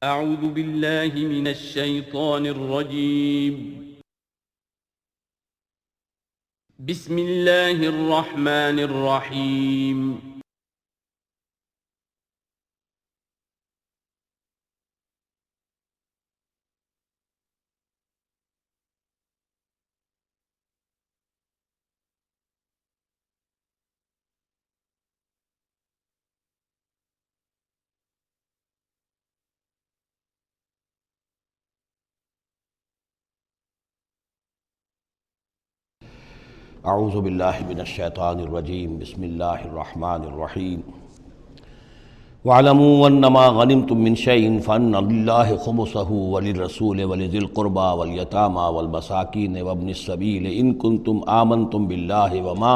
اعوذ باللہ من الشیطان الرجیم بسم اللہ الرحمن الرحیم اعوذ باللہ من الشیطان الرجیم بسم اللہ الرحمن الرحیم وَاعْلَمُوا أَنَّمَا غَنِمْتُم مِّن شَيْءٍ فَأَنَّ لِلَّهِ خُمُسَهُ وَلِلرَّسُولِ وَلِذِي الْقُرْبَى وَالْيَتَامَى وَالْمَسَاكِينِ وَابْنِ السَّبِيلِ إِن كُنتُمْ آمَنتُم بِاللَّهِ وَمَا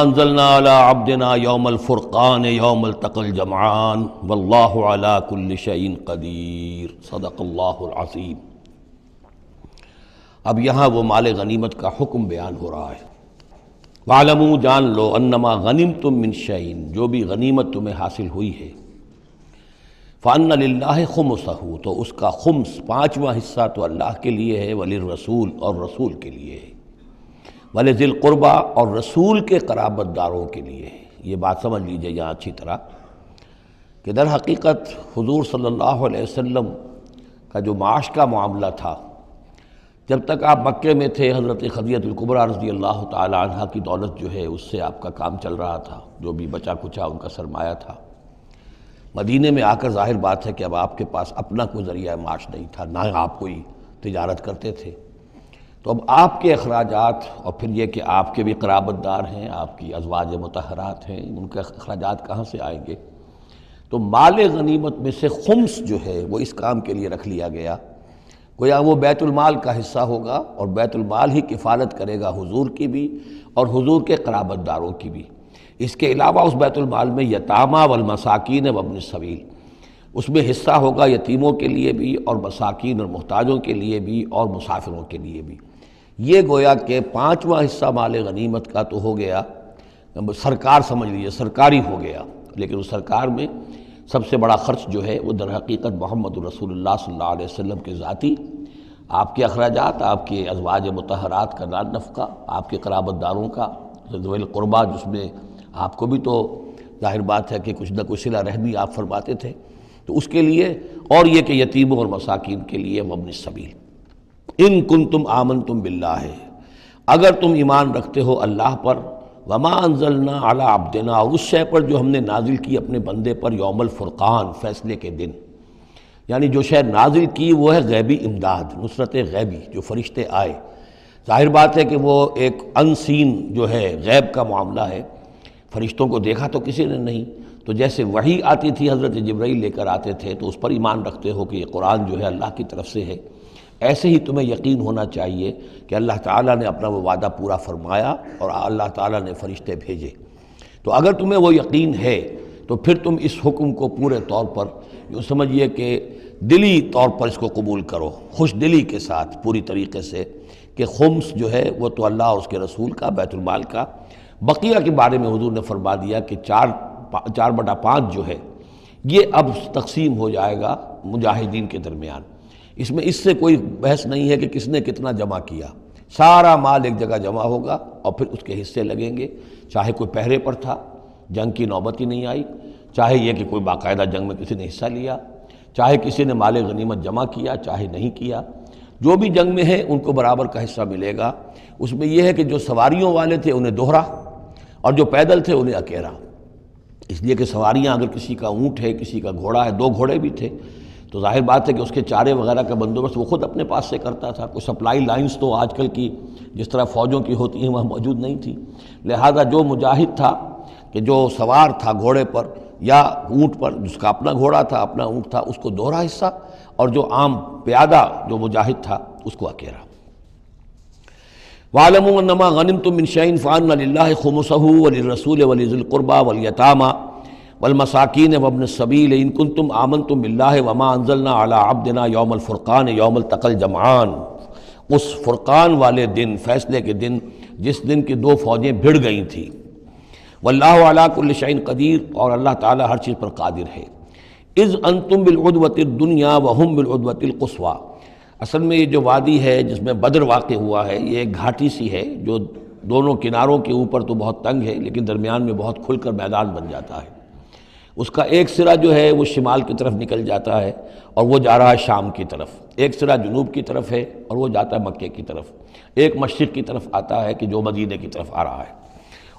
أَنزَلْنَا عَلَىٰ عَبْدِنَا يَوْمَ الْفُرْقَانِ يَوْمَ الْتَقَى الْجَمْعَانِ وَاللَّهُ عَلَىٰ كُلِّ شَيْءٍ قَدِيرٌ صدق اللہ العظیم۔ اب یہاں وہ مال غنیمت کا حکم بیان ہو رہا ہے۔ وَاعْلَمُوا جان لو انما غنمتم من شیء جو بھی غنیمت تمہیں حاصل ہوئی ہے، فَأَنَّ لِلَّهِ خُمُسَهُ تو اس کا خمس پانچواں حصہ تو اللہ کے لیے ہے، وَلِلرَّسُولِ اور رسول کے لیے ہے، وَلِذِي الْقُرْبَى اور رسول کے قرابت داروں کے لیے ہے۔ یہ بات سمجھ لیجئے یہاں اچھی طرح کہ در حقیقت حضور صلی اللہ علیہ وسلم کا جو معاش کا معاملہ تھا، جب تک آپ مکے میں تھے حضرت خدیجہ الکبریٰ رضی اللہ تعالی عنہ کی دولت جو ہے اس سے آپ کا کام چل رہا تھا، جو بھی بچا کچا ان کا سرمایہ تھا۔ مدینے میں آ کر ظاہر بات ہے کہ اب آپ کے پاس اپنا کوئی ذریعہ معاش نہیں تھا، نہ آپ کوئی تجارت کرتے تھے، تو اب آپ کے اخراجات اور پھر یہ کہ آپ کے بھی قرابت دار ہیں، آپ کی ازواج مطہرات ہیں، ان کے اخراجات کہاں سے آئیں گے؟ تو مال غنیمت میں سے خمس جو ہے وہ اس کام کے لیے رکھ لیا گیا، گویا وہ بیت المال کا حصہ ہوگا، اور بیت المال ہی کفالت کرے گا حضور کی بھی اور حضور کے قرابت داروں کی بھی۔ اس کے علاوہ اس بیت المال میں یتامى والمساکین وابن السبیل، اس میں حصہ ہوگا یتیموں کے لیے بھی اور مساکین اور محتاجوں کے لیے بھی اور مسافروں کے لیے بھی۔ یہ گویا کہ پانچواں حصہ مال غنیمت کا تو ہو گیا، سرکار سمجھ لیجیے سرکاری ہو گیا، لیکن اس سرکار میں سب سے بڑا خرچ جو ہے وہ در حقیقت محمد رسول اللہ صلی اللہ علیہ وسلم کے ذاتی آپ کے اخراجات، آپ کے ازواج مطہرات کا نان نفقہ، آپ کے قرابت داروں کا ذوی القربیٰ، جس میں آپ کو بھی تو ظاہر بات ہے کہ کچھ نہ کچھ صلہ رحمی آپ فرماتے تھے، تو اس کے لیے، اور یہ کہ یتیموں اور مساکین کے لیے وابن السبیل۔ ان کنتم آمنتم باللہ، اگر تم ایمان رکھتے ہو اللہ پر، وما انزلنا علی عبدنا اور اس شے پر جو ہم نے نازل کی اپنے بندے پر، یوم الفرقان فیصلے کے دن، یعنی جو شے نازل کی وہ ہے غیبی امداد، نصرت غیبی، جو فرشتے آئے۔ ظاہر بات ہے کہ وہ ایک ان سین جو ہے غیب کا معاملہ ہے، فرشتوں کو دیکھا تو کسی نے نہیں، تو جیسے وحی آتی تھی حضرت جبرائیل لے کر آتے تھے تو اس پر ایمان رکھتے ہو کہ یہ قرآن جو ہے اللہ کی طرف سے ہے، ایسے ہی تمہیں یقین ہونا چاہیے کہ اللہ تعالیٰ نے اپنا وہ وعدہ پورا فرمایا اور اللہ تعالیٰ نے فرشتے بھیجے۔ تو اگر تمہیں وہ یقین ہے تو پھر تم اس حکم کو پورے طور پر یوں سمجھیے کہ دلی طور پر اس کو قبول کرو، خوش دلی کے ساتھ پوری طریقے سے، کہ خمس جو ہے وہ تو اللہ اور اس کے رسول کا، بیت المال کا۔ بقیہ کے بارے میں حضور نے فرما دیا کہ 4/5 جو ہے یہ اب تقسیم ہو جائے گا مجاہدین کے درمیان۔ اس میں اس سے کوئی بحث نہیں ہے کہ کس نے کتنا جمع کیا، سارا مال ایک جگہ جمع ہوگا اور پھر اس کے حصے لگیں گے، چاہے کوئی پہرے پر تھا، جنگ کی نوبت ہی نہیں آئی، چاہے یہ کہ کوئی باقاعدہ جنگ میں کسی نے حصہ لیا، چاہے کسی نے مال غنیمت جمع کیا، چاہے نہیں کیا، جو بھی جنگ میں ہیں ان کو برابر کا حصہ ملے گا۔ اس میں یہ ہے کہ جو سواریوں والے تھے انہیں دوہرا، اور جو پیدل تھے انہیں اکیرا، اس لیے کہ سواریاں اگر کسی کا اونٹ ہے، کسی کا گھوڑا ہے، 2 گھوڑے بھی تھے، تو ظاہر بات ہے کہ اس کے چارے وغیرہ کا بندوبست وہ خود اپنے پاس سے کرتا تھا۔ کوئی سپلائی لائنز تو آج کل کی جس طرح فوجوں کی ہوتی ہیں وہاں موجود نہیں تھی، لہذا جو مجاہد تھا کہ جو سوار تھا گھوڑے پر یا اونٹ پر، جس کا اپنا گھوڑا تھا اپنا اونٹ تھا، اس کو دوہرا حصہ، اور جو عام پیادہ جو مجاہد تھا اس کو اکیرا۔ وَاعْلَمُوا أَنَّمَا غَنِمْتُم مِّن شَيْءٍ فَأَنَّ لِلَّهِ خُمُسَهُ وَلِلرَّسُولِ وَلِذِي الْقُرْبَى وَالْيَتَامَى وَالْمَسَاكِينِ وَابْنِ السَّبِيلِ إِن كُنتُمْ آمَنتُم بِاللَّهِ وَمَا أَنزَلْنَا عَلَىٰ عَبْدِنَا يَوْمَ الْفُرْقَانِ يَوْمَ الْتَقَى الْجَمْعَانِ، اس فرقان والے دن، فیصلے کے دن، جس دن کی 2 فوجیں بھڑ گئی تھیں۔ واللہ علی کل شیء قدیر، اور اللہ تعالیٰ ہر چیز پر قادر ہے۔ اذ انتم بالعدوۃ الدنیا وہم بالعدوۃ القصویٰ، اصل میں یہ جو وادی ہے جس میں بدر واقع ہوا ہے، یہ ایک گھاٹی سی ہے جو دونوں کناروں کے اوپر تو بہت تنگ ہے لیکن درمیان میں بہت کھل کر میدان بن جاتا ہے۔ اس کا ایک سرا جو ہے وہ شمال کی طرف نکل جاتا ہے اور وہ جا رہا ہے شام کی طرف، ایک سرا جنوب کی طرف ہے اور وہ جاتا ہے مکے کی طرف، ایک مشرق کی طرف آتا ہے کہ جو مدینے کی طرف آ رہا ہے،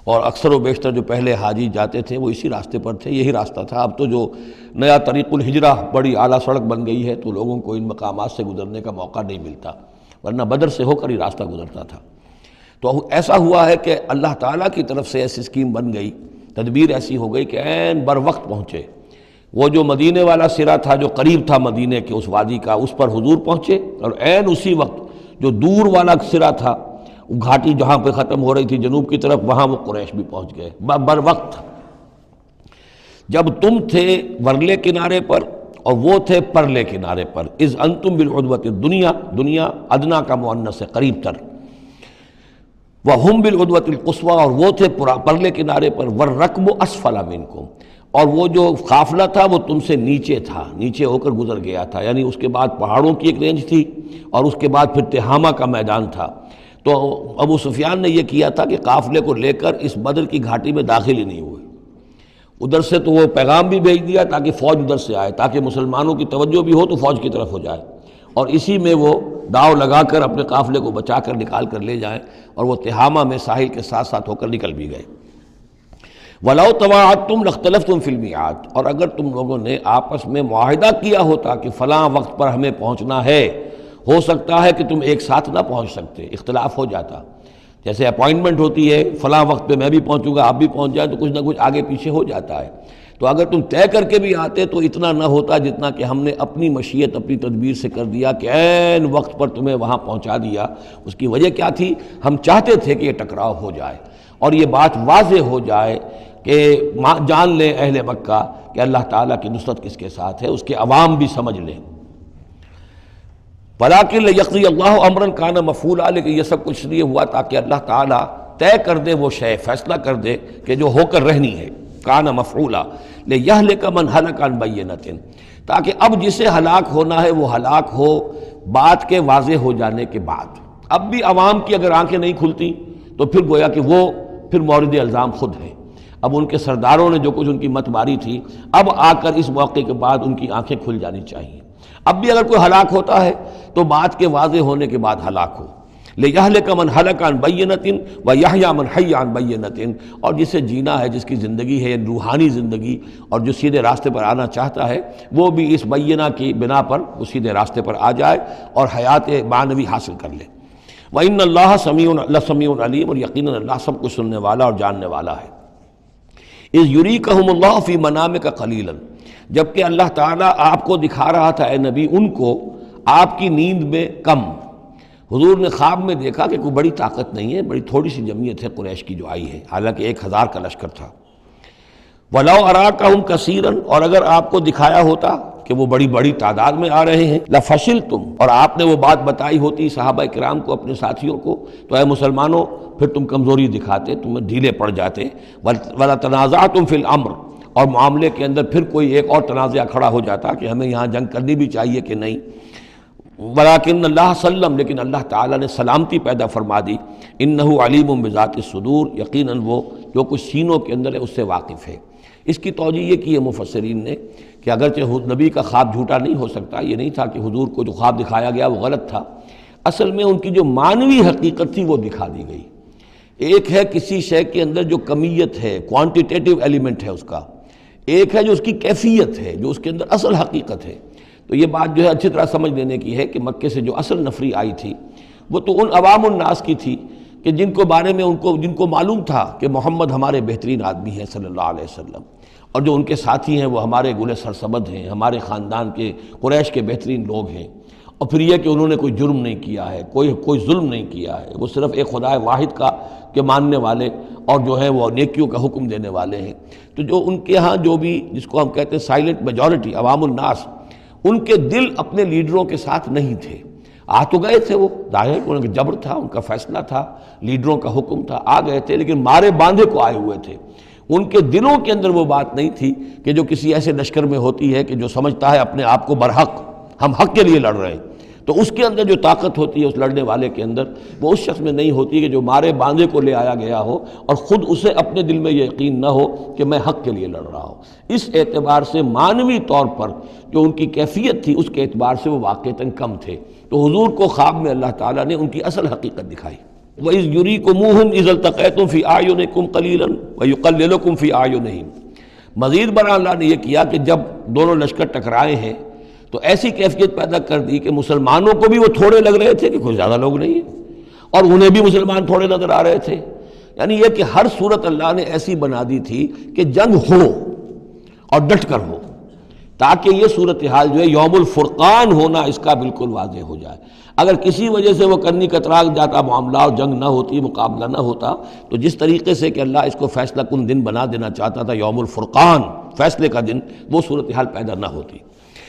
اور اکثر و بیشتر جو پہلے حاجی جاتے تھے وہ اسی راستے پر تھے، یہی راستہ تھا۔ اب تو جو نیا طریق الہجرہ بڑی اعلیٰ سڑک بن گئی ہے تو لوگوں کو ان مقامات سے گزرنے کا موقع نہیں ملتا، ورنہ بدر سے ہو کر ہی راستہ گزرتا تھا۔ تو ایسا ہوا ہے کہ اللہ تعالیٰ کی طرف سے ایسی اسکیم بن گئی، تدبیر ایسی ہو گئی کہ عین بر وقت پہنچے۔ وہ جو مدینے والا سرا تھا جو قریب تھا مدینے کے اس وادی کا، اس پر حضور پہنچے، اور عین اسی وقت جو دور والا سرا تھا، وہ گھاٹی جہاں پہ ختم ہو رہی تھی جنوب کی طرف، وہاں وہ قریش بھی پہنچ گئے بر وقت۔ جب تم تھے ورلے کنارے پر اور وہ تھے پرلے کنارے پر، اذ انتم بالعدوۃ الدنیا، دنیا ادنا کا مؤنث ہے قریب تر، وہم بالعدوۃ القصویٰ، اور وہ تھے پرلے کنارے پر، والرکب اسفل منکم، اور وہ جو قافلہ تھا وہ تم سے نیچے تھا، نیچے ہو کر گزر گیا تھا، یعنی اس کے بعد پہاڑوں کی ایک رینج تھی اور اس کے بعد پھر تہامہ کا میدان تھا۔ تو ابو سفیان نے یہ کیا تھا کہ قافلے کو لے کر اس بدر کی گھاٹی میں داخل ہی نہیں ہوئے، ادھر سے تو وہ پیغام بھی بھیج دیا تاکہ فوج ادھر سے آئے، تاکہ مسلمانوں کی توجہ بھی ہو تو فوج کی طرف ہو جائے، اور اسی میں وہ داؤ لگا کر اپنے قافلے کو بچا کر نکال کر لے جائیں، اور وہ تہامہ میں ساحل کے ساتھ ساتھ ہو کر نکل بھی گئے۔ وَلَوْ تَوَاعَدْتُمْ لَاخْتَلَفْتُمْ فِي الْمِيعَادِ، اور اگر تم لوگوں نے آپس میں معاہدہ کیا ہوتا کہ فلاں وقت پر ہمیں پہنچنا ہے، ہو سکتا ہے کہ تم ایک ساتھ نہ پہنچ سکتے، اختلاف ہو جاتا، جیسے اپوائنٹمنٹ ہوتی ہے فلاں وقت پہ میں بھی پہنچوں گا آپ بھی پہنچ جائیں تو کچھ نہ کچھ آگے پیچھے ہو جاتا ہے، تو اگر تم طے کر کے بھی آتے تو اتنا نہ ہوتا جتنا کہ ہم نے اپنی مشیت اپنی تدبیر سے کر دیا کہ عین وقت پر تمہیں وہاں پہنچا دیا۔ اس کی وجہ کیا تھی؟ ہم چاہتے تھے کہ یہ ٹکراؤ ہو جائے اور یہ بات واضح ہو جائے کہ جان لیں اہل مکہ کہ اللہ تعالیٰ کی نصرت کس کے ساتھ ہے، اس کے عوام بھی سمجھ لیں۔ وَلَٰكِن لِيَقْضِيَ اللَّهُ أَمْرًا كَانَ مَفْعُولًا، لیکن یہ سب کچھ لیے ہوا تاکہ اللہ تعالیٰ طے کر دے وہ شے، فیصلہ کر دے کہ جو ہو کر رہنی ہے، كَانَ مَفْعُولًا لِيَهْلِكَ مَنْ هَلَكَ عَنْ بَيِّنَةٍ، تاکہ اب جسے ہلاک ہونا ہے وہ ہلاک ہو بات کے واضح ہو جانے کے بعد۔ اب بھی عوام کی اگر آنکھیں نہیں کھلتی تو پھر گویا کہ وہ پھر مورد الزام خود ہے، اب ان کے سرداروں نے جو کچھ ان کی مت ماری تھی، اب آ کر اس موقع کے بعد ان کی آنکھیں کھل جانی چاہیے۔ اب بھی اگر کوئی ہلاک ہوتا ہے تو بات کے واضح ہونے کے بعد ہلاک ہو، لِيَهْلِكَ مَنْ هَلَكَ عَنْ بَيِّنَةٍ وَيَحْيَىٰ مَنْ حَيَّ عَنْ بَيِّنَةٍ، اور جسے جینا ہے، جس کی زندگی ہے روحانی زندگی، اور جو سیدھے راستے پر آنا چاہتا ہے وہ بھی اس بینہ کی بنا پر وہ سیدھے راستے پر آ جائے اور حیات معنوی حاصل کر لے۔ وَإِنَّ اللَّهَ سَمِيعٌ عَلِيمٌ، اور یقیناً اللہ سب کچھ سننے والا اور جاننے والا ہے۔ اِذْ يُرِيكَهُمُ اللَّهُ فِي مَنَامِكَ قَلِيلًا، جبکہ اللہ تعالیٰ آپ کو دکھا رہا تھا اے نبی ان کو آپ کی نیند میں کم۔ حضور نے خواب میں دیکھا کہ کوئی بڑی طاقت نہیں ہے، بڑی تھوڑی سی جمعیت ہے قریش کی جو آئی ہے، حالانکہ 1000 کا لشکر تھا۔ وَلَوْ أَرَاكَهُمْ كَثِيرًا، اور اگر آپ کو دکھایا ہوتا کہ وہ بڑی بڑی تعداد میں آ رہے ہیں، لَفَشِلْتُمْ، اور آپ نے وہ بات بتائی ہوتی صحابہ کرام کو، اپنے ساتھیوں کو، تو اے مسلمانوں پھر تم کمزوری دکھاتے، تم ڈھیلے پڑ جاتے۔ وَلَا تَنَازَعْتُمْ فِي الْأَمْرِ، اور معاملے کے اندر پھر کوئی ایک اور تنازع کھڑا ہو جاتا کہ ہمیں یہاں جنگ کرنی بھی چاہیے کہ نہیں۔ وَلَٰكِنَّ اللَّهَ سَلَّمَ، لیکن اللہ تعالیٰ نے سلامتی پیدا فرما دی۔ إِنَّهُ عَلِيمٌ بِذَاتِ الصُّدُورِ، یقیناً وہ جو کچھ سینوں کے اندر ہے اس سے واقف ہے۔ اس کی توجہ یہ کی ہے مفسرین نے کہ اگرچہ نبی کا خواب جھوٹا نہیں ہو سکتا، یہ نہیں تھا کہ حضور کو جو خواب دکھایا گیا وہ غلط تھا، اصل میں ان کی جو معنوی حقیقت تھی وہ دکھا دی گئی۔ ایک ہے کسی شے کے اندر جو کمیت ہے، کوانٹیٹیو ایلیمنٹ ہے اس کا، ایک ہے جو اس کی کیفیت ہے، جو اس کے اندر اصل حقیقت ہے۔ تو یہ بات جو ہے اچھی طرح سمجھ لینے کی ہے کہ مکے سے جو اصل نفری آئی تھی وہ تو ان عوام الناس کی تھی کہ جن کو بارے میں جن کو معلوم تھا کہ محمد ہمارے بہترین آدمی ہیں صلی اللہ علیہ وسلم، اور جو ان کے ساتھی ہیں وہ ہمارے گل سرسبد ہیں، ہمارے خاندان کے قریش کے بہترین لوگ ہیں، اور پھر یہ کہ انہوں نے کوئی جرم نہیں کیا ہے، کوئی ظلم نہیں کیا ہے، وہ صرف ایک خدا واحد کا کے ماننے والے اور جو ہیں وہ نیکیوں کا حکم دینے والے ہیں۔ تو جو ان کے ہاں جو بھی جس کو ہم کہتے ہیں سائلنٹ میجورٹی عوام الناس، ان کے دل اپنے لیڈروں کے ساتھ نہیں تھے۔ آ تو گئے تھے، وہ ظاہر ان کا جبر تھا، ان کا فیصلہ تھا، لیڈروں کا حکم تھا، آ گئے تھے، لیکن مارے باندھے کو آئے ہوئے تھے۔ ان کے دلوں کے اندر وہ بات نہیں تھی کہ جو کسی ایسے لشکر میں ہوتی ہے کہ جو سمجھتا ہے اپنے آپ کو برحق، ہم حق کے لیے لڑ رہے ہیں، تو اس کے اندر جو طاقت ہوتی ہے اس لڑنے والے کے اندر، وہ اس شخص میں نہیں ہوتی کہ جو مارے باندھے کو لے آیا گیا ہو اور خود اسے اپنے دل میں یہ یقین نہ ہو کہ میں حق کے لیے لڑ رہا ہوں۔ اس اعتبار سے معنوی طور پر جو ان کی کیفیت تھی اس کے اعتبار سے وہ واقعتاً کم تھے۔ تو حضور کو خواب میں اللہ تعالیٰ نے ان کی اصل حقیقت دکھائی۔ وَإِذْ يُرِيكُمُوهُمْ إِذْ الْتَقَيْتُمْ فِي أَعْيُنِكُمْ قَلِيلًا وَيُقَلِّلُكُمْ فِي أَعْيُنِهِمْ۔ مزید برآں اللہ نے یہ کیا کہ جب دونوں لشکر ٹکرائے ہیں تو ایسی کیفیت پیدا کر دی کہ مسلمانوں کو بھی وہ تھوڑے لگ رہے تھے کہ کوئی زیادہ لوگ نہیں ہیں، اور انہیں بھی مسلمان تھوڑے نظر آ رہے تھے۔ یعنی یہ کہ ہر صورت اللہ نے ایسی بنا دی تھی کہ جنگ ہو اور ڈٹ کر ہو، تاکہ یہ صورتحال جو ہے یوم الفرقان ہونا اس کا بالکل واضح ہو جائے۔ اگر کسی وجہ سے وہ کرنی کترا جاتا معاملہ اور جنگ نہ ہوتی، مقابلہ نہ ہوتا، تو جس طریقے سے کہ اللہ اس کو فیصلہ کن دن بنا دینا چاہتا تھا، یوم الفرقان فیصلے کا دن، وہ صورتحال پیدا نہ ہوتی۔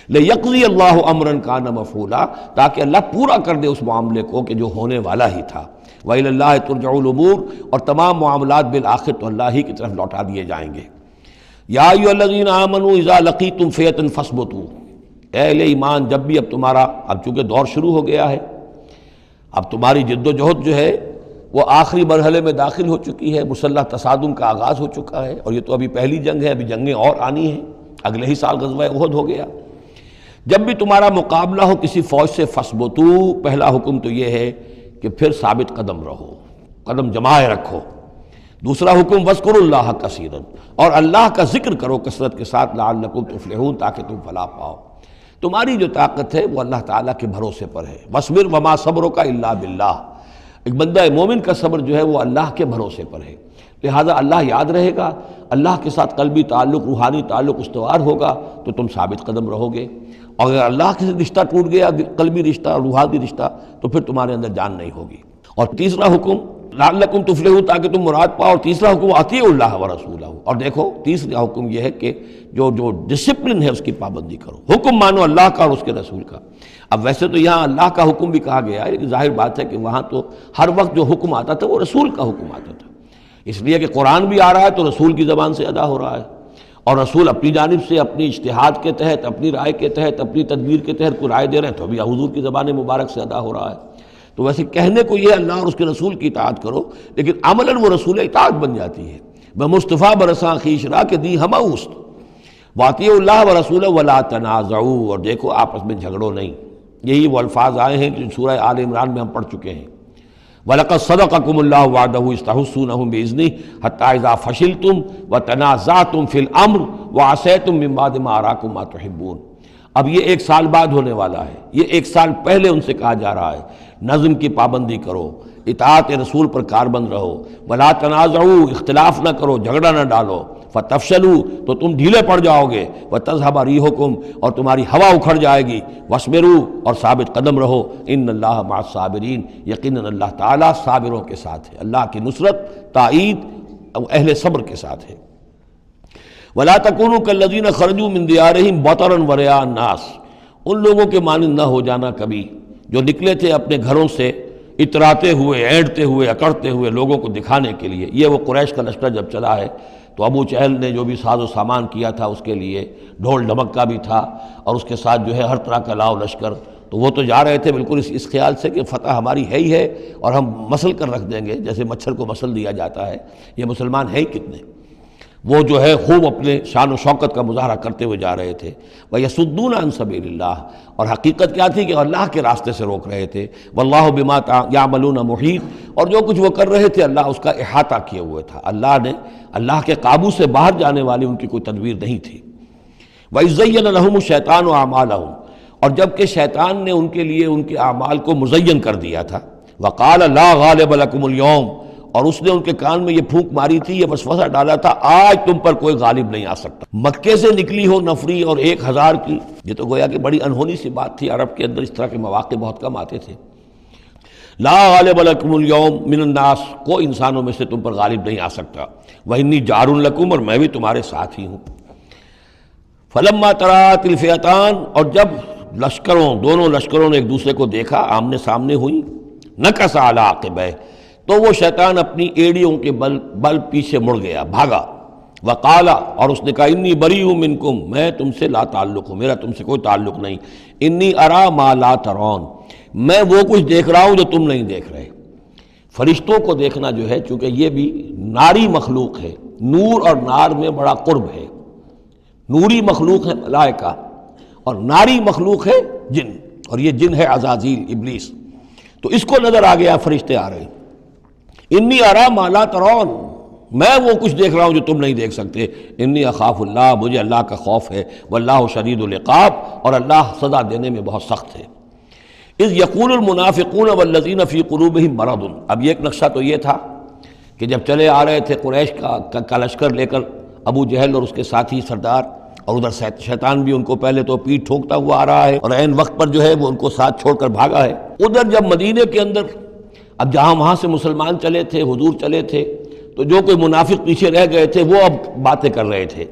لِيَقْضِيَ اللَّهُ أَمْرًا كَانَ مَفْعُولًا، تاکہ اللہ پورا کر دے اس معاملے کو کہ جو ہونے والا ہی تھا۔ وَإِلَى اللَّهِ تُرْجَعُ الْأُمُورُ، اور تمام معاملات بالآخر تو اللہ ہی کی طرف لوٹا دیے جائیں گے۔ یا ایھا الذین آمنوا اذا لقیتم فئۃ فاثبتوا، اے اہل ایمان جب بھی اب تمہارا، اب چونکہ دور شروع ہو گیا ہے، اب تمہاری جد و جہد جو ہے وہ آخری مرحلے میں داخل ہو چکی ہے، مسلح تصادم کا آغاز ہو چکا ہے، اور یہ تو ابھی پہلی جنگ ہے، ابھی جنگیں اور آنی ہیں، اگلے ہی سال غزوہ احد ہو گیا۔ جب بھی تمہارا مقابلہ ہو کسی فوج سے فاثبتوا، پہلا حکم تو یہ ہے کہ پھر ثابت قدم رہو، قدم جمائے رکھو۔ دوسرا حکم وَاذْكُرُوا اللَّهَ كَثِيرًا، اور اللہ کا ذکر کرو کثرت کے ساتھ، لعلکم تفلحون، تاکہ تم فلاح پاؤ۔ تمہاری جو طاقت ہے وہ اللہ تعالیٰ کے بھروسے پر ہے۔ وَاصْبِرْ وَمَا صَبْرُكَ إِلَّا بِاللَّهِ، ایک بندہ مومن کا صبر جو ہے وہ اللہ کے بھروسے پر ہے، لہٰذا اللہ یاد رہے گا، اللہ کے ساتھ قلبی تعلق، روحانی تعلق استوار ہوگا تو تم ثابت قدم رہو گے، اور اگر اللہ کے رشتہ ٹوٹ گیا، قلبی رشتہ، روحانی رشتہ، تو پھر تمہارے اندر جان نہیں ہوگی۔ اور تیسرا حکم لعلکم تفلحون، تاکہ تم مراد پاؤ، اور تیسرا حکم اطیعوا اللہ ورسولہ، اور دیکھو تیسرا حکم یہ ہے کہ جو ڈسپلن ہے اس کی پابندی کرو، حکم مانو اللہ کا اور اس کے رسول کا۔ اب ویسے تو یہاں اللہ کا حکم بھی کہا گیا ہے، لیکن ظاہر بات ہے کہ وہاں تو ہر وقت جو حکم آتا تھا وہ رسول کا حکم آتا تھا، اس لیے کہ قرآن بھی آ رہا ہے تو رسول کی زبان سے ادا ہو رہا ہے، اور رسول اپنی جانب سے اپنی اجتہاد کے تحت، اپنی رائے کے تحت، اپنی تدبیر کے تحت کوئی رائے دے رہے ہیں تو ابھی حضور کی زبان مبارک سے ادا ہو رہا ہے۔ تو ویسے کہنے کو یہ اللہ اور اس کے رسول کی اطاعت کرو، لیکن عملاً وہ رسول اطاعت بن جاتی ہے۔ بمصطفیٰ برساں خویش را کہ دی ہمہ اوست، واطیعوا اللہ ورسولہ ولا تنازعوا، اور دیکھو آپس میں جھگڑو نہیں۔ یہی وہ الفاظ آئے ہیں جو سورہ آل عمران میں ہم پڑھ چکے ہیں۔ وَلَقَدْ صَدَقَكُمُ اللَّهُ وَعْدَهُ إِذْ تَحُسُّونَهُمْ بِإِذْنِهِ حَتَّىٰ إِذَا فَشِلْتُمْ وَتَنَازَعْتُمْ فِي الْأَمْرِ وَعَصَيْتُمْ مِن بَعْدِ مَا أَرَاكُم مَّا تُحِبُّونَ۔ اب یہ ایک سال بعد ہونے والا ہے، یہ ایک سال پہلے ان سے کہا جا رہا ہے نظم کی پابندی کرو، اطاعت رسول پر کاربند رہو، ولا تنازعوا، اختلاف نہ کرو، جھگڑا نہ ڈالو، فتفشلوا، تو تم ڈھیلے پڑ جاؤ گے، وتذهب ريحكم، اور تمہاری ہوا اکھڑ جائے گی، واصبروا، اور ثابت قدم رہو، ان اللہ مع الصابرین، یقیناً اللہ تعالیٰ صابروں کے ساتھ ہے، اللہ کی نصرت، تائید اہل صبر کے ساتھ ہے۔ ولا تکونوا کالذین خرجوا من دیارہم بطرا ورئاء الناس، ان لوگوں کے مانند نہ ہو جانا کبھی جو نکلے تھے اپنے گھروں سے اتراتے ہوئے، اینٹتے ہوئے، اکڑتے ہوئے لوگوں کو دکھانے کے لیے۔ یہ وہ قریش کا لشکر جب چلا ہے تو ابو جہل نے جو بھی ساز و سامان کیا تھا اس کے لیے ڈھول ڈھمک کا بھی تھا، اور اس کے ساتھ جو ہے ہر طرح کا لاؤ لشکر، تو وہ تو جا رہے تھے بالکل اس خیال سے کہ فتح ہماری ہے ہی ہے اور ہم مسل کر رکھ دیں گے، جیسے مچھر کو مسل دیا جاتا ہے، یہ مسلمان ہیں ہی کتنے۔ وہ جو ہے خوب اپنے شان و شوکت کا مظاہرہ کرتے ہوئے جا رہے تھے۔ وَيَصُدُّونَ عَن سَبِيلِ اللَّهِ، اور حقیقت کیا تھی کہ اللہ کے راستے سے روک رہے تھے۔ وَاللَّهُ بِمَا يَعْمَلُونَ مُحِيطٌ، اور جو کچھ وہ کر رہے تھے اللہ اس کا احاطہ کیے ہوئے تھا، اللہ کے قابو سے باہر جانے والی ان کی کوئی تدبیر نہیں تھی۔ وَإِذْ زَيَّنَ لَهُمُ الشَّيْطَانُ أَعْمَالَهُمْ، اور جب کہ شیطان نے ان کے لیے ان کے اعمال کو مزین کر دیا تھا۔ وَقَالَ لَا غَالِبَ لَكُمُ الْيَوْمَ، اور اس نے ان کے کان میں یہ پھونک ماری تھی، یہ وسوسہ ڈالا تھا، آج تم پر کوئی غالب نہیں آ سکتا۔ مکے سے نکلی ہو نفری اور 1000 کی، یہ تو گویا کہ بڑی انہونی سی بات تھی، عرب کے اندر اس طرح کے مواقع بہت کم آتے تھے۔ لا غالب لکم اليوم من الناس، کوئی انسانوں میں سے تم پر غالب نہیں آ سکتا۔ وانی جار لکم، اور میں بھی تمہارے ساتھ ہی ہوں۔ فلما تراءت الفئتان، اور جب دونوں لشکروں نے ایک دوسرے کو دیکھا، آمنے سامنے ہوئی، نکص علی عقبیہ، تو وہ شیطان اپنی ایڑیوں کے بل پیچھے مڑ گیا، بھاگا، وقالا، اور اس نے کہا انی بریء منکم، میں تم سے لا تعلق ہوں، میرا تم سے کوئی تعلق نہیں، انی ارا ما لا ترون، میں وہ کچھ دیکھ رہا ہوں جو تم نہیں دیکھ رہے۔ فرشتوں کو دیکھنا جو ہے، چونکہ یہ بھی ناری مخلوق ہے، نور اور نار میں بڑا قرب ہے، نوری مخلوق ہے ملائکہ اور ناری مخلوق ہے جن، اور یہ جن ہے عزازیل ابلیس، تو اس کو نظر آ گیا فرشتے آ رہے ہیں۔ انی ارا ما لا ترون، میں وہ کچھ دیکھ رہا ہوں جو تم نہیں دیکھ سکتے، انی اخاف اللہ، مجھے اللہ کا خوف ہے، واللہ شدید العقاب، اور اللہ سزا دینے میں بہت سخت ہے۔ اذ یقول المنافقون والذین فی قلوبہم مرض، اب یہ ایک نقشہ تو یہ تھا کہ جب چلے آ رہے تھے قریش کا لشکر لے کر ابو جہل اور اس کے ساتھی سردار، اور ادھر شیطان بھی ان کو پہلے تو پیٹھ ٹھوکتا ہوا آ رہا ہے، اور عین وقت پر جو ہے وہ ان کو ساتھ چھوڑ کر بھاگا ہے۔ ادھر جب مدینے کے اندر، اب جہاں وہاں سے مسلمان چلے تھے، حضور چلے تھے، تو جو کوئی منافق پیچھے رہ گئے تھے وہ اب باتیں کر رہے تھے۔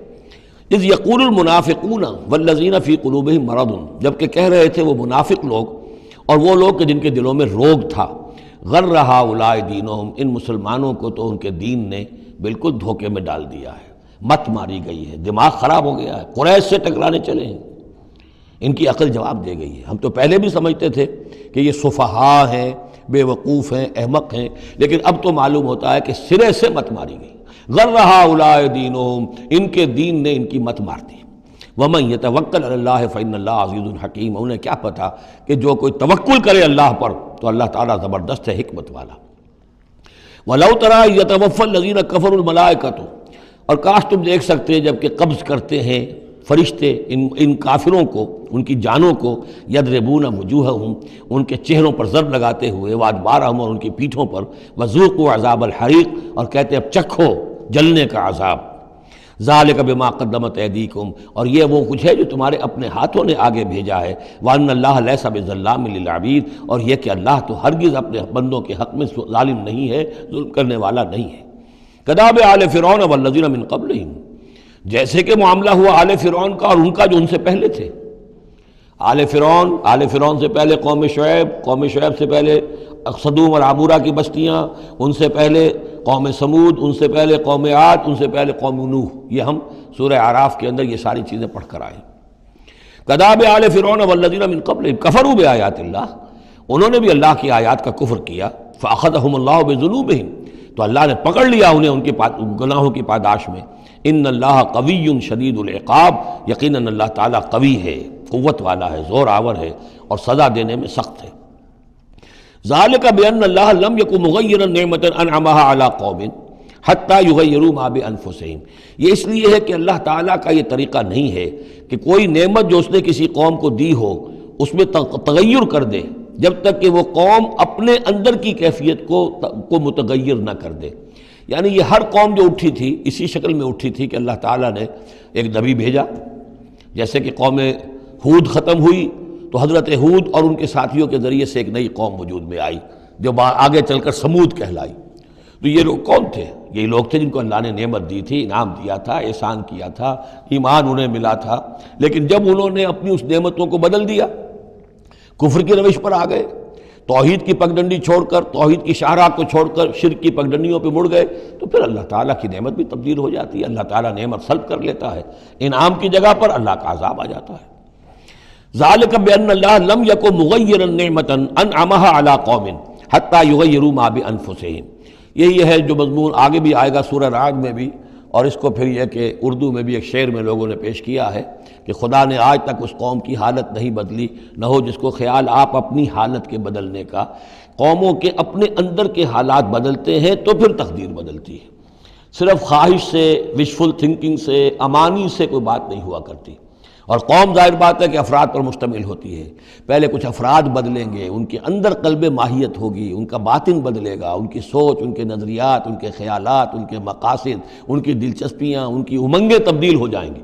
اذ یقول المنافقون والذین فی قلوبہم مرض، جبکہ کہہ رہے تھے وہ منافق لوگ اور وہ لوگ کہ جن کے دلوں میں روگ تھا، غر ہؤلاء دینہم، ان مسلمانوں کو تو ان کے دین نے بالکل دھوکے میں ڈال دیا ہے، مت ماری گئی ہے، دماغ خراب ہو گیا ہے، قریش سے ٹکرانے چلے ہیں، ان کی عقل جواب دے گئی ہے۔ ہم تو پہلے بھی سمجھتے تھے کہ یہ سفہاء ہیں، بے وقوف ہیں، احمق ہیں، لیکن اب تو معلوم ہوتا ہے کہ سرے سے مت ماری گئی۔ غر ہؤلاء دینہم، ان کے دین نے ان کی مت مار دی۔ ومن یتوکل علی اللہ فإن اللہ عزیز حکیم، انہیں کیا پتا کہ جو کوئی توکل کرے اللہ پر تو اللہ تعالیٰ زبردست ہے، حکمت والا۔ وَلَوْ تَرَىٰ يَتَوَفَّى الَّذِينَ كَفَرُوا الْمَلَائِكَةُ، اور کاش تم دیکھ سکتے جب کہ قبض کرتے ہیں فرشتے ان کافروں کو، ان کی جانوں کو، یضربون وجوہہم، ان کے چہروں پر ضرب لگاتے ہوئے، وادبارہم، اور ان کی پیٹھوں پر، وذوقوا عذاب الحریق، اور کہتے اب چکھو جلنے کا عذاب، ذالک بما قدمت ایدیکم، اور یہ وہ کچھ ہے جو تمہارے اپنے ہاتھوں نے آگے بھیجا ہے، وان اللہ لیس بظلام للعبید، اور یہ کہ اللہ تو ہرگز اپنے بندوں کے حق میں ظالم نہیں ہے، ظلم کرنے والا نہیں ہے۔ کداب آل فرعون والذین من قبلہم، جیسے کہ معاملہ ہوا آل فرعون کا اور ان کا جو ان سے پہلے تھے۔ آل فرعون سے پہلے قوم شعیب سے پہلے صدوم اور عمورہ کی بستیاں، ان سے پہلے قوم سمود، ان سے پہلے قوم عاد، ان سے پہلے قوم نوح، یہ ہم سورہ اعراف کے اندر یہ ساری چیزیں پڑھ کر آئے۔ کداب آل فرعون والذین من قبلہم کفروا بآیات اللہ، انہوں نے بھی اللہ کی آیات کا کفر کیا، فأخذہم اللہ بذنوبہم، تو اللہ نے پکڑ لیا انہیں ان کے گناہوں کی پاداش میں۔ ان اللہ قوی شدید العقاب، یقیناً اللہ تعالیٰ قوی ہے، قوت والا ہے، زور آور ہے، اور سزا دینے میں سخت ہے۔ ذالک بان اللہ لم یکن مغیرا نعمۃ انعمها علی قوم حتی یغیروا ما بانفسہم، یہ اس لیے ہے کہ اللہ تعالیٰ کا یہ طریقہ نہیں ہے کہ کوئی نعمت جو اس نے کسی قوم کو دی ہو اس میں تغیر کر دے جب تک کہ وہ قوم اپنے اندر کی کیفیت کو متغیر نہ کر دے۔ یعنی یہ ہر قوم جو اٹھی تھی اسی شکل میں اٹھی تھی کہ اللہ تعالیٰ نے ایک نبی بھیجا، جیسے کہ قوم ہود ختم ہوئی تو حضرت ہود اور ان کے ساتھیوں کے ذریعے سے ایک نئی قوم وجود میں آئی جو آگے چل کر سمود کہلائی۔ تو یہ لوگ کون تھے؟ یہ لوگ تھے جن کو اللہ نے نعمت دی تھی، انعام دیا تھا، احسان کیا تھا، ایمان انہیں ملا تھا، لیکن جب انہوں نے اپنی اس نعمتوں کو بدل دیا، کفر کی روش پر آ گئے، توحید کی پگڈنڈی چھوڑ کر، توحید کی شاہراہ کو چھوڑ کر شرک کی پگڈنڈیوں پہ مڑ گئے، تو پھر اللہ تعالیٰ کی نعمت بھی تبدیل ہو جاتی ہے، اللہ تعالیٰ نعمت سلب کر لیتا ہے، انعام کی جگہ پر اللہ کا عذاب آ جاتا ہے۔ ذالک بان اللہ لم یکن مغیرا نعمۃ انعمها علی قوم حتی یغیروا ما بانفسہم، یہی ہے جو مضمون آگے بھی آئے گا سورہ رعد میں بھی، اور اس کو پھر یہ کہ اردو میں بھی ایک شعر میں لوگوں نے پیش کیا ہے کہ خدا نے آج تک اس قوم کی حالت نہیں بدلی، نہ ہو جس کو خیال آپ اپنی حالت کے بدلنے کا۔ قوموں کے اپنے اندر کے حالات بدلتے ہیں تو پھر تقدیر بدلتی ہے، صرف خواہش سے، وشفل تھنکنگ سے، امانی سے کوئی بات نہیں ہوا کرتی۔ اور قوم ظاہر بات ہے کہ افراد پر مشتمل ہوتی ہے، پہلے کچھ افراد بدلیں گے، ان کے اندر قلب ماہیت ہوگی، ان کا باطن بدلے گا، ان کی سوچ، ان کے نظریات، ان کے خیالات، ان کے مقاصد، ان کی دلچسپیاں، ان کی امنگیں تبدیل ہو جائیں گی۔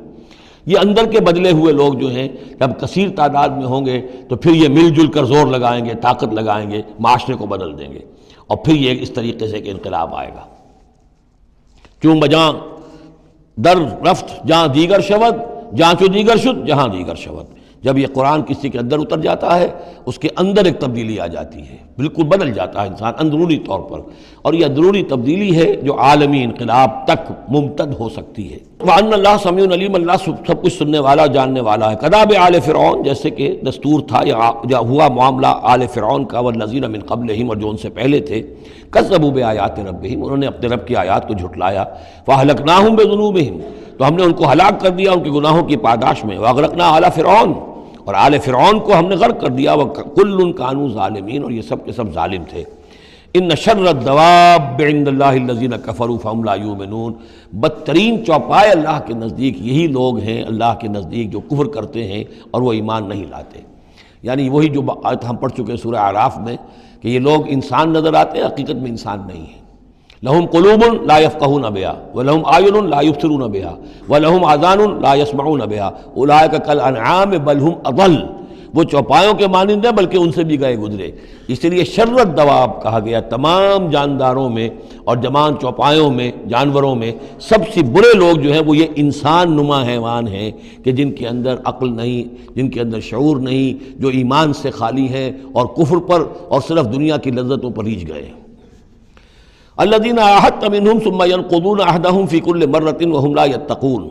یہ اندر کے بدلے ہوئے لوگ جو ہیں جب کثیر تعداد میں ہوں گے تو پھر یہ مل جل کر زور لگائیں گے، طاقت لگائیں گے، معاشرے کو بدل دیں گے، اور پھر یہ اس طریقے سے کہ انقلاب آئے گا۔ چون بجاں در رفت جہاں دیگر شود، جہاں چو دیگر شد جہاں دیگر شود، جب یہ قرآن کسی کے اندر اتر جاتا ہے اس کے اندر ایک تبدیلی آ جاتی ہے، بالکل بدل جاتا ہے انسان اندرونی طور پر، اور یہ اندرونی تبدیلی ہے جو عالمی انقلاب تک ممتد ہو سکتی ہے۔ وَأَنَّ اللَّهَ سَمِيعٌ عَلِيمٌ، اللہ سب کچھ سننے والا جاننے والا ہے۔ کداب آل فرعون، جیسے کہ دستور تھا یا ہوا معاملہ آل فرعون کا، والذین من قبلہم، اور جو ان سے پہلے تھے، کذبوا بآیات ربہم، انہوں نے اپنے رب کی آیات کو جھٹلایا، فأہلکناہم بذنوبہم، تو ہم نے ان کو ہلاک کر دیا ان کے گناہوں کی پاداش میں، وأغرقنا آل فرعون، اور آل فرعون کو ہم نے غرق کر دیا، وکل کانوا ظالمین، اور یہ سب کے سب ظالم تھے۔ ان شر الدواب عند اللہ الذین کفروا فہم لا یؤمنون، بدترین چوپائے اللہ کے نزدیک یہی لوگ ہیں، اللہ کے نزدیک جو کفر کرتے ہیں اور وہ ایمان نہیں لاتے۔ یعنی وہی جو آیت ہم پڑھ چکے ہیں سورہ اعراف میں کہ یہ لوگ انسان نظر آتے ہیں، حقیقت میں انسان نہیں ہیں۔ لہم قلوب لا یفقہون بہا ولہم اعین لا یبصرون بہا ولہم آذان لا یسمعون بہا اولئک کالانعام بل ہم اضل، وہ چوپایوں کے مانند ہیں بلکہ ان سے بھی گئے گزرے۔ اس لیے شر الدواب کہا گیا، تمام جانداروں میں اور جمان چوپایوں میں، جانوروں میں سب سے برے لوگ جو ہیں وہ یہ انسان نما حیوان ہیں کہ جن کے اندر عقل نہیں، جن کے اندر شعور نہیں، جو ایمان سے خالی ہیں اور کفر پر اور صرف دنیا کی لذتوں پر ریجھ گئے ہیں۔ الذین عاہدت منہم ثم ینقضون عہدہم فی کل مرۃ وہم لا یتقون،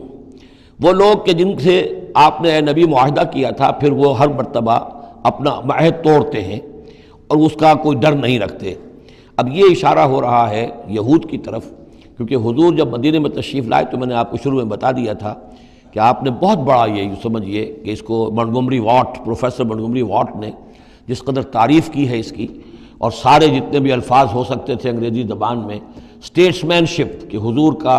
وہ لوگ کہ جن سے آپ نے اے نبی معاہدہ کیا تھا پھر وہ ہر مرتبہ اپنا عہد توڑتے ہیں اور اس کا کوئی ڈر نہیں رکھتے۔ اب یہ اشارہ ہو رہا ہے یہود کی طرف، کیونکہ حضور جب مدینے میں تشریف لائے تو میں نے آپ کو شروع میں بتا دیا تھا کہ آپ نے بہت بڑا یہ سمجھیے کہ اس کو Montgomery what, professor Montgomery what نے جس قدر تعریف کی ہے اس کی، اور سارے جتنے بھی الفاظ ہو سکتے تھے انگریزی زبان میں، اسٹیٹس مین شپ کہ حضور کا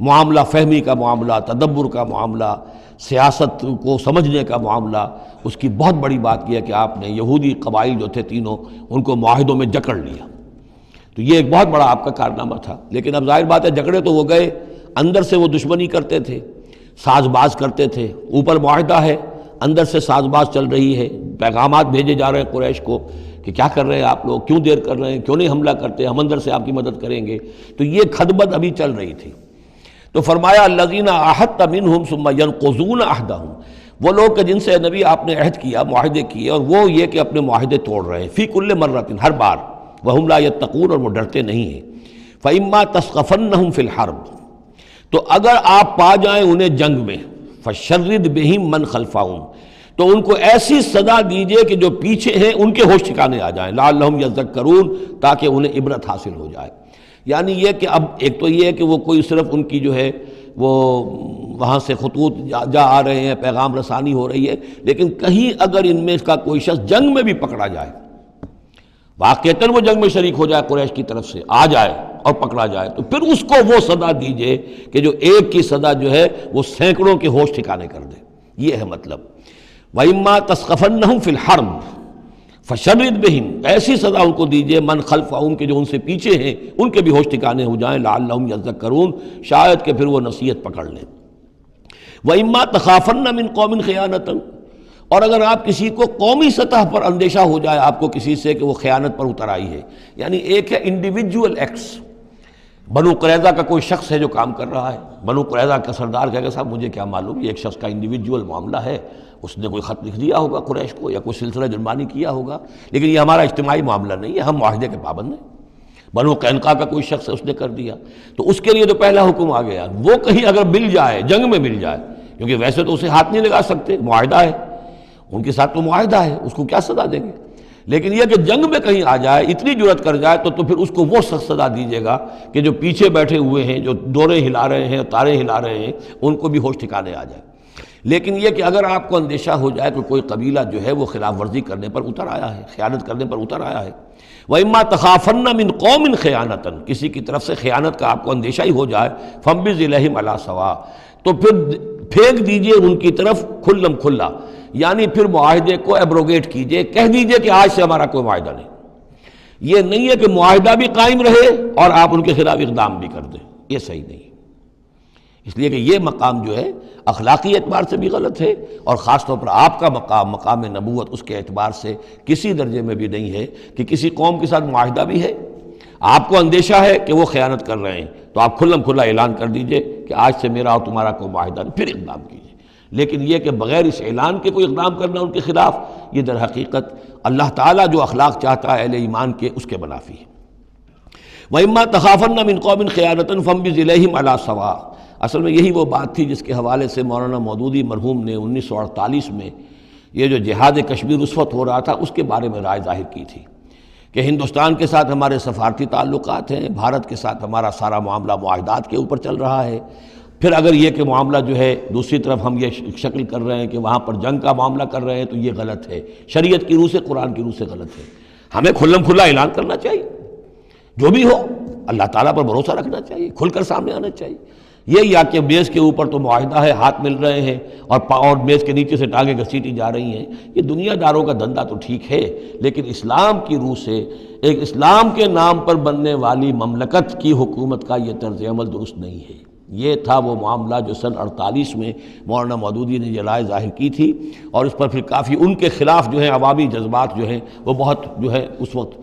معاملہ، فہمی کا معاملہ، تدبر کا معاملہ، سیاست کو سمجھنے کا معاملہ، اس کی بہت بڑی بات یہ ہے کہ آپ نے یہودی قبائل جو تھے تینوں ان کو معاہدوں میں جکڑ لیا۔ تو یہ ایک بہت بڑا آپ کا کارنامہ تھا، لیکن اب ظاہر بات ہے جکڑے تو وہ گئے، اندر سے وہ دشمنی کرتے تھے، ساز باز کرتے تھے۔ اوپر معاہدہ ہے، اندر سے ساز باز چل رہی ہے، پیغامات بھیجے جا رہے ہیں قریش کو کہ کیا کر رہے ہیں آپ لوگ، کیوں دیر کر رہے ہیں، کیوں نہیں حملہ کرتے، ہم اندر سے آپ کی مدد کریں گے۔ تو یہ خدمت ابھی چل رہی تھی۔ تو فرمایا الذین عاہدت منہم ثم ینقضون عہدہم، وہ لوگ کہ جن سے نبی آپ نے عہد کیا، معاہدے کیے، اور وہ یہ کہ اپنے معاہدے توڑ رہے ہیں، فی کل مرۃ، ہر بار، وہم لا یتقون، اور وہ ڈرتے نہیں ہیں۔ فإما تثقفنہم فی الحرب، تو اگر آپ پا جائیں انہیں جنگ میں، فشرد بہم من خلفہم، تو ان کو ایسی سزا دیجئے کہ جو پیچھے ہیں ان کے ہوش ٹھکانے آ جائیں، لعلہم یذکرون، تاکہ انہیں عبرت حاصل ہو جائے۔ یعنی یہ کہ اب ایک تو یہ ہے کہ وہ کوئی صرف ان کی جو ہے وہ وہاں سے خطوط جا آ رہے ہیں، پیغام رسانی ہو رہی ہے، لیکن کہیں اگر ان میں کا کوئی شخص جنگ میں بھی پکڑا جائے، واقعتاً وہ جنگ میں شریک ہو جائے، قریش کی طرف سے آ جائے اور پکڑا جائے، تو پھر اس کو وہ سزا دیجئے کہ جو ایک کی سزا جو ہے وہ سینکڑوں کے ہوش ٹھکانے کر دے۔ یہ ہے مطلب۔ وَإِمَّا تَثْقَفَنَّهُمْ فِي الْحَرْبِ فَشَرِّدْ بِهِمْ، ایسی سزا ان کو دیجئے من خلفہم کے جو ان سے پیچھے ہیں ان کے بھی ہوش ٹھکانے ہو جائیں، لعلہم یذکرون، شاید کہ پھر وہ نصیحت پکڑ لیں۔ وَإِمَّا تَخَافَنَّ مِنْ قَوْمٍ خِيَانَةً، اور اگر آپ کسی کو قومی سطح پر اندیشہ ہو جائے آپ کو کسی سے کہ وہ خیانت پر اتر آئی ہے، یعنی ایک ہے انڈیویجول ایکٹس، بنو قریظہ کا کوئی شخص ہے جو کام کر رہا ہے، بنو قریظہ کا سردار کہے گا صاحب مجھے کیا معلوم، یہ ایک شخص کا انڈیویجول معاملہ ہے، اس نے کوئی خط لکھ دیا ہوگا قریش کو یا کوئی سلسلہ جرمانی کیا ہوگا، لیکن یہ ہمارا اجتماعی معاملہ نہیں ہے، ہم معاہدے کے پابند ہیں۔ بنو قینقاع کا کوئی شخص ہے اس نے کر دیا، تو اس کے لیے تو پہلا حکم آ گیا، وہ کہیں اگر مل جائے، جنگ میں مل جائے، کیونکہ ویسے تو اسے ہاتھ نہیں لگا سکتے، معاہدہ ہے ان کے ساتھ، تو معاہدہ ہے، اس کو کیا سزا دیں گے، لیکن یہ کہ جنگ میں کہیں آ جائے، اتنی جرأت کر جائے تو پھر اس کو وہ سخت سزا دیجیے گا کہ جو پیچھے بیٹھے ہوئے ہیں، جو ڈورے ہلا رہے ہیں، تارے ہلا رہے ہیں، ان کو بھی ہوش ٹھکانے آ جائے۔ لیکن یہ کہ اگر آپ کو اندیشہ ہو جائے کہ کوئی قبیلہ جو ہے وہ خلاف ورزی کرنے پر اتر آیا ہے، خیانت کرنے پر اتر آیا ہے، وَإِمَّا تَخَافَنَّ مِنْ قَوْمٍ خِيَانَةً، کسی کی طرف سے خیانت کا آپ کو اندیشہ ہی ہو جائے، فَانبِذْ إِلَيْهِمْ عَلَىٰ سَوَاءٍ، تو پھر پھینک دیجئے ان کی طرف کھلم کھلا، یعنی پھر معاہدے کو ایبروگیٹ کیجئے، کہہ دیجئے کہ آج سے ہمارا کوئی معاہدہ نہیں۔ یہ نہیں ہے کہ معاہدہ بھی قائم رہے اور آپ ان کے خلاف اقدام بھی کر دیں، یہ صحیح نہیں، اس لیے کہ یہ مقام جو ہے اخلاقی اعتبار سے بھی غلط ہے، اور خاص طور پر آپ کا مقام، مقام نبوت، اس کے اعتبار سے کسی درجے میں بھی نہیں ہے کہ کسی قوم کے ساتھ معاہدہ بھی ہے، آپ کو اندیشہ ہے کہ وہ خیانت کر رہے ہیں تو آپ کھلم کھلا اعلان کر دیجئے کہ آج سے میرا اور تمہارا کوئی معاہدہ نہیں، پھر اقدام کیجئے۔ لیکن یہ کہ بغیر اس اعلان کے کوئی اقدام کرنا ان کے خلاف، یہ در حقیقت اللہ تعالیٰ جو اخلاق چاہتا ہے اہل ایمان کے، اس کے منافی ہے۔ وَإِمَّا تَخَافَنَّ مِنْ قَوْمٍ خِيَانَةً فَانبِذْ إِلَيْهِمْ عَلَىٰ سَوَاءٍ۔ اصل میں یہی وہ بات تھی جس کے حوالے سے مولانا مودودی مرحوم نے 1948 میں یہ جو جہاد کشمیر اس وقت ہو رہا تھا اس کے بارے میں رائے ظاہر کی تھی کہ ہندوستان کے ساتھ ہمارے سفارتی تعلقات ہیں، بھارت کے ساتھ ہمارا سارا معاملہ معاہدات کے اوپر چل رہا ہے، پھر اگر یہ کہ معاملہ جو ہے دوسری طرف ہم یہ شکل کر رہے ہیں کہ وہاں پر جنگ کا معاملہ کر رہے ہیں تو یہ غلط ہے، شریعت کی روح سے، قرآن کی روح سے غلط ہے۔ ہمیں کھلم کھلا اعلان کرنا چاہیے، جو بھی ہو اللہ تعالیٰ پر بھروسہ رکھنا چاہیے، کھل کر سامنے آنا چاہیے۔ یہ یا کہ میز کے اوپر تو معاہدہ ہے، ہاتھ مل رہے ہیں اور میز کے نیچے سے ٹانگیں گھسیٹی جا رہی ہیں، یہ دنیا داروں کا دھندا تو ٹھیک ہے، لیکن اسلام کی روح سے ایک اسلام کے نام پر بننے والی مملکت کی حکومت کا یہ طرز عمل درست نہیں ہے۔ یہ تھا وہ معاملہ جو سن 48 میں مولانا مودودی نے یہ رائے ظاہر کی تھی، اور اس پر پھر کافی ان کے خلاف جو ہے عوامی جذبات جو ہیں وہ بہت جو ہے اس وقت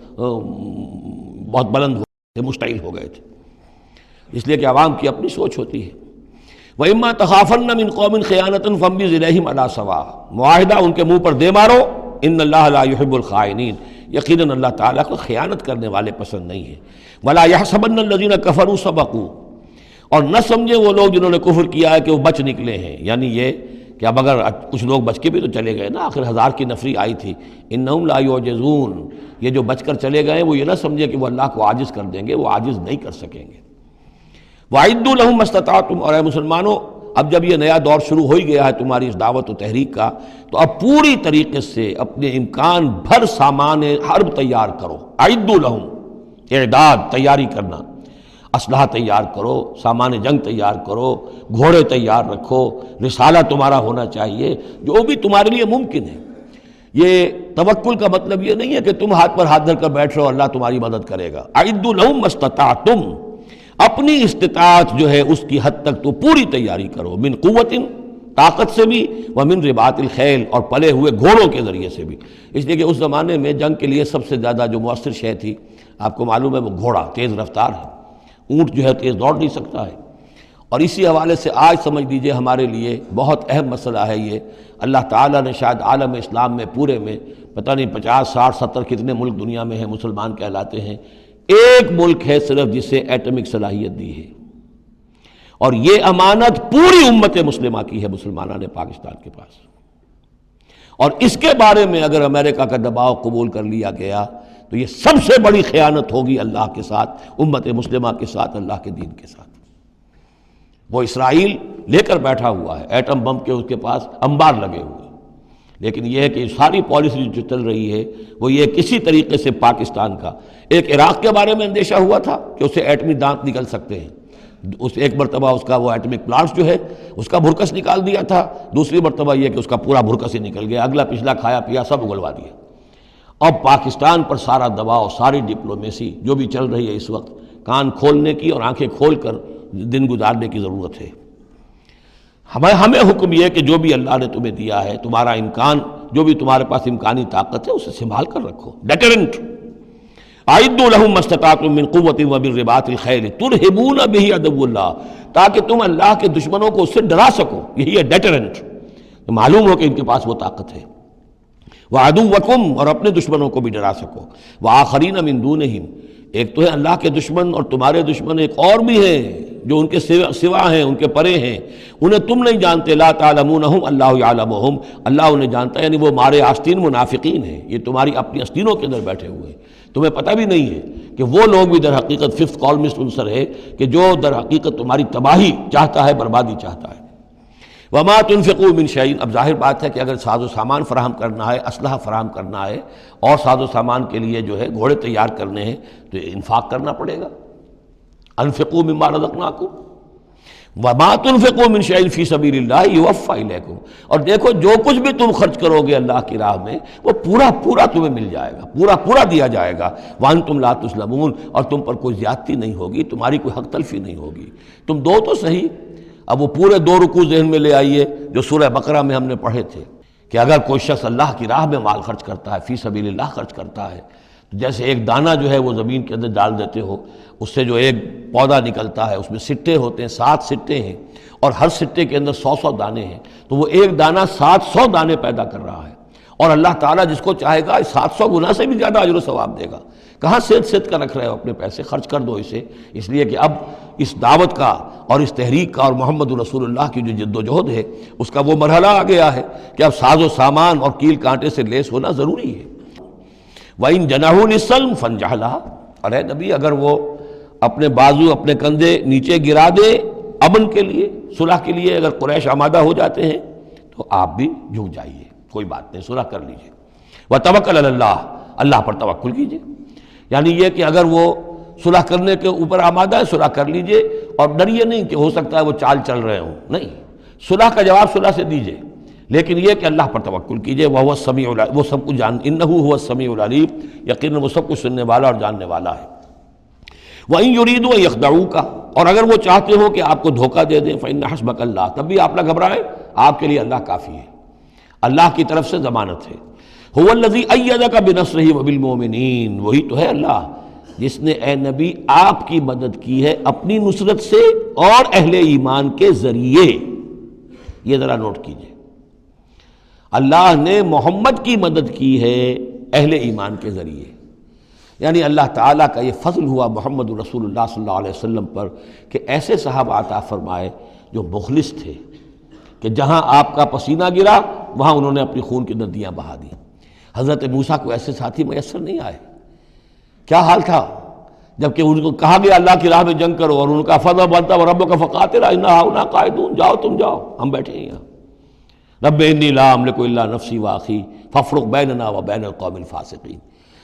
بہت بلند ہو گئے تھے، مشتعل ہو گئے تھے، اس لیے کہ عوام کی اپنی سوچ ہوتی ہے۔ وَإِمَّا تَخَافَنَّ مِنْ قَوْمٍ خِيَانَةً فَانبِذْ إِلَيْهِمْ عَلَىٰ سَوَاءٍ، معاہدہ ان کے منہ پر دے مارو، ان اللہ لا يحب الخائنین، یقیناً اللہ تعالیٰ کو خیانت کرنے والے پسند نہیں ہیں۔ وَلَا يَحْسَبَنَّ الَّذِينَ كَفَرُوا سَبَقُوا، اور نہ سمجھے وہ لوگ جنہوں نے کفر کیا ہے کہ وہ بچ نکلے ہیں، یعنی یہ کہ اب اگر کچھ لوگ بچ کے بھی تو چلے گئے نا، آخر 1000 کی نفری آئی تھی، انہم لا یعجزون، یہ جو بچ کر چلے گئے وہ یہ نہ سمجھے کہ وہ اللہ کو عاجز کر دیں گے، وہ عاجز نہیں کر سکیں گے۔ وَأَعِدُّوا لَهُم مَّا اسْتَطَعْتُمْ، اور اے مسلمانوں اب جب یہ نیا دور شروع ہو ہی گیا ہے تمہاری اس دعوت و تحریک کا، تو اب پوری طریقے سے اپنے امکان بھر سامان حرب تیار کرو۔ اعدوا لہم، اعداد، تیاری کرنا، اسلحہ تیار کرو، سامان جنگ تیار کرو، گھوڑے تیار رکھو، رسالہ تمہارا ہونا چاہیے، جو بھی تمہارے لیے ممکن ہے۔ یہ توکل کا مطلب یہ نہیں ہے کہ تم ہاتھ پر ہاتھ دھر کر بیٹھ رہو اللہ تمہاری مدد کرے گا۔ اعدوا لہم ما استطعتم، اپنی استطاعت جو ہے اس کی حد تک تو پوری تیاری کرو، من قوت، طاقت سے بھی، ومن رباط الخیل، اور پلے ہوئے گھوڑوں کے ذریعے سے بھی، اس لیے کہ اس زمانے میں جنگ کے لیے سب سے زیادہ جو مؤثر شے تھی آپ کو معلوم ہے وہ گھوڑا، تیز رفتار ہے، اونٹ جو ہے تیز دوڑ نہیں سکتا ہے۔ اور اسی حوالے سے آج سمجھ لیجئے ہمارے لیے بہت اہم مسئلہ ہے یہ، اللہ تعالیٰ نے شاید عالم اسلام میں پورے میں پتہ نہیں 50 60 70 کتنے ملک دنیا میں ہیں مسلمان کہلاتے ہیں، ایک ملک ہے صرف جسے ایٹمک صلاحیت دی ہے، اور یہ امانت پوری امت مسلمہ کی ہے، مسلمانان پاکستان کے پاس، اور اس کے بارے میں اگر امریکہ کا دباؤ قبول کر لیا گیا تو یہ سب سے بڑی خیانت ہوگی اللہ کے ساتھ، امت مسلمہ کے ساتھ، اللہ کے دین کے ساتھ۔ وہ اسرائیل لے کر بیٹھا ہوا ہے ایٹم بم کے، اس کے پاس انبار لگے ہوئے، لیکن یہ ہے کہ ساری پالیسی جو چل رہی ہے وہ یہ کسی طریقے سے پاکستان کا، ایک عراق کے بارے میں اندیشہ ہوا تھا کہ اسے ایٹمی دانت نکل سکتے ہیں، اس ایک مرتبہ اس کا وہ ایٹمک پلانٹ جو ہے اس کا بھرکس نکال دیا تھا، دوسری مرتبہ یہ کہ اس کا پورا بھرکس ہی نکل گیا، اگلا پچھلا کھایا پیا سب اگلوا دیا۔ اب پاکستان پر سارا دباؤ، ساری ڈپلومیسی جو بھی چل رہی ہے اس وقت، کان کھولنے کی اور آنکھیں کھول کر دن گزارنے کی ضرورت ہے۔ ہمیں حکم یہ ہے کہ جو بھی اللہ نے تمہیں دیا ہے، تمہارا امکان، جو بھی تمہارے پاس امکانی طاقت ہے اسے سنبھال کر رکھو، ڈیٹرنٹ۔ اعدوا لہم ما استطعتم من قوت ومن رباط الخیل ترہبون بہ عدو اللہ، تاکہ تم اللہ کے دشمنوں کو اس سے ڈرا سکو، یہی ہے ڈیٹرنٹ، تو معلوم ہو کہ ان کے پاس وہ طاقت ہے۔ وعدوکم، اور اپنے دشمنوں کو بھی ڈرا سکو، وآخرین من دونہم، ایک تو ہے اللہ کے دشمن اور تمہارے دشمن ایک اور بھی ہیں جو ان کے سوا ہیں، ان کے پرے ہیں، انہیں تم نہیں جانتے، لا تعلمونہم اللہ یعلمہم، اللہ انہیں جانتا ہے، یعنی وہ مارے آستین منافقین ہیں، یہ تمہاری اپنی آستینوں کے اندر بیٹھے ہوئے ہیں، تمہیں پتہ بھی نہیں ہے کہ وہ لوگ بھی در حقیقت ففتھ کالمسٹ عنصر ہے کہ جو در حقیقت تمہاری تباہی چاہتا ہے، بربادی چاہتا ہے۔ وما تنفقوا من شیء، اب ظاہر بات ہے کہ اگر ساز و سامان فراہم کرنا ہے، اسلحہ فراہم کرنا ہے، اور ساز و سامان کے لیے جو ہے گھوڑے تیار کرنے ہیں تو انفاق کرنا پڑے گا۔ انفقوا مما رزقناکم وما تنفقوا من شیء فی سبیل اللہ یوفی الیکم، اور دیکھو جو کچھ بھی تم خرچ کرو گے اللہ کی راہ میں وہ پورا پورا تمہیں مل جائے گا، پورا پورا دیا جائے گا۔ وانتم لا تظلمون، اور تم پر کوئی زیادتی نہیں ہوگی، تمہاری کوئی حق تلفی نہیں ہوگی۔ تم دو تو صحیح، اب وہ پورے 2 رکوع ذہن میں لے آئیے جو سورہ بقرہ میں ہم نے پڑھے تھے کہ اگر کوئی شخص اللہ کی راہ میں مال خرچ کرتا ہے، فی سبیل اللہ خرچ کرتا ہے، جیسے ایک دانہ جو ہے وہ زمین کے اندر ڈال دیتے ہو، اس سے جو ایک پودا نکلتا ہے، اس میں سٹے ہوتے ہیں، 7 سٹے ہیں، اور ہر سٹے کے اندر 100 دانے ہیں، تو وہ ایک دانہ 700 دانے پیدا کر رہا ہے، اور اللہ تعالیٰ جس کو چاہے گا 700 گنا سے بھی زیادہ اجر و ثواب دے گا۔ کہاں صحت کا رکھ رہے ہو اپنے پیسے، خرچ کر دو اسے، اس لیے کہ اب اس دعوت کا اور اس تحریک کا اور محمد رسول اللہ کی جو جد و جہد ہے اس کا وہ مرحلہ آ گیا ہے کہ اب ساز و سامان اور کیل کانٹے سے لیس ہونا ضروری ہے۔ وَإِن جَنَحُوا لِلسَّلْمِ فَانْجَحْ لَهَا، اور اے نبی اگر وہ اپنے بازو اپنے کندھے نیچے گرا دے امن کے لیے، صلح کے لیے، اگر قریش آمادہ ہو جاتے ہیں تو آپ بھی جھک جائیے، کوئی بات نہیں، صلح کر لیجیے۔ وَتَوَكَّلْ عَلَى اللَّهِ، اللہ پر توکل کیجیے، یعنی یہ کہ اگر وہ صلح کرنے کے اوپر آمادہ ہے صلح کر لیجئے، اور ڈریے نہیں کہ ہو سکتا ہے وہ چال چل رہے ہوں، نہیں، صلح کا جواب صلح سے دیجئے، لیکن یہ کہ اللہ پر توکل کیجئے، وَهُوَ السَّمِيعُ العليم، وہ سب کچھ إِنَّهُ هُوَ السَّمِيعُ العليم، یقیناً وہ سب کچھ سننے والا اور جاننے والا ہے۔ وَإِن يُرِيدُوا أَن يَخْدَعُوكَ، اور اگر وہ چاہتے ہو کہ آپ کو دھوکہ دے دیں، فَإِنَّ حَسْبَكَ اللَّهُ، تب بھی آپ نہ گھبرائیں، آپ کے لیے اللہ کافی ہے، اللہ کی طرف سے ضمانت ہے۔ هُوَ الَّذِي أَيَّدَكَ بِنَصْرِهِ وَبِالْمُؤْمِنِينَ، وہی تو ہے اللہ جس نے اے نبی آپ کی مدد کی ہے اپنی نصرت سے اور اہل ایمان کے ذریعے۔ یہ ذرا نوٹ کیجئے، اللہ نے محمد کی مدد کی ہے اہل ایمان کے ذریعے، یعنی اللہ تعالیٰ کا یہ فضل ہوا محمد رسول اللہ صلی اللہ علیہ وسلم پر کہ ایسے صحابہ عطا فرمائے جو مخلص تھے، کہ جہاں آپ کا پسینہ گرا وہاں انہوں نے اپنی خون کی ندیاں بہا دیں۔ حضرت موسیٰ کو ایسے ساتھی میسر نہیں آئے، کیا حال تھا جبکہ ان کو کہا گیا اللہ کی راہ میں جنگ کرو، اور ان کا فضل بنتا وربک فقاتل انا ہاؤنا قاعدون، جاؤ تم جاؤ، ہم بیٹھے ہیں یہاں۔ رب انی لا املک الا نفسی واخی فافرق بیننا وبین القوم الفاسقین۔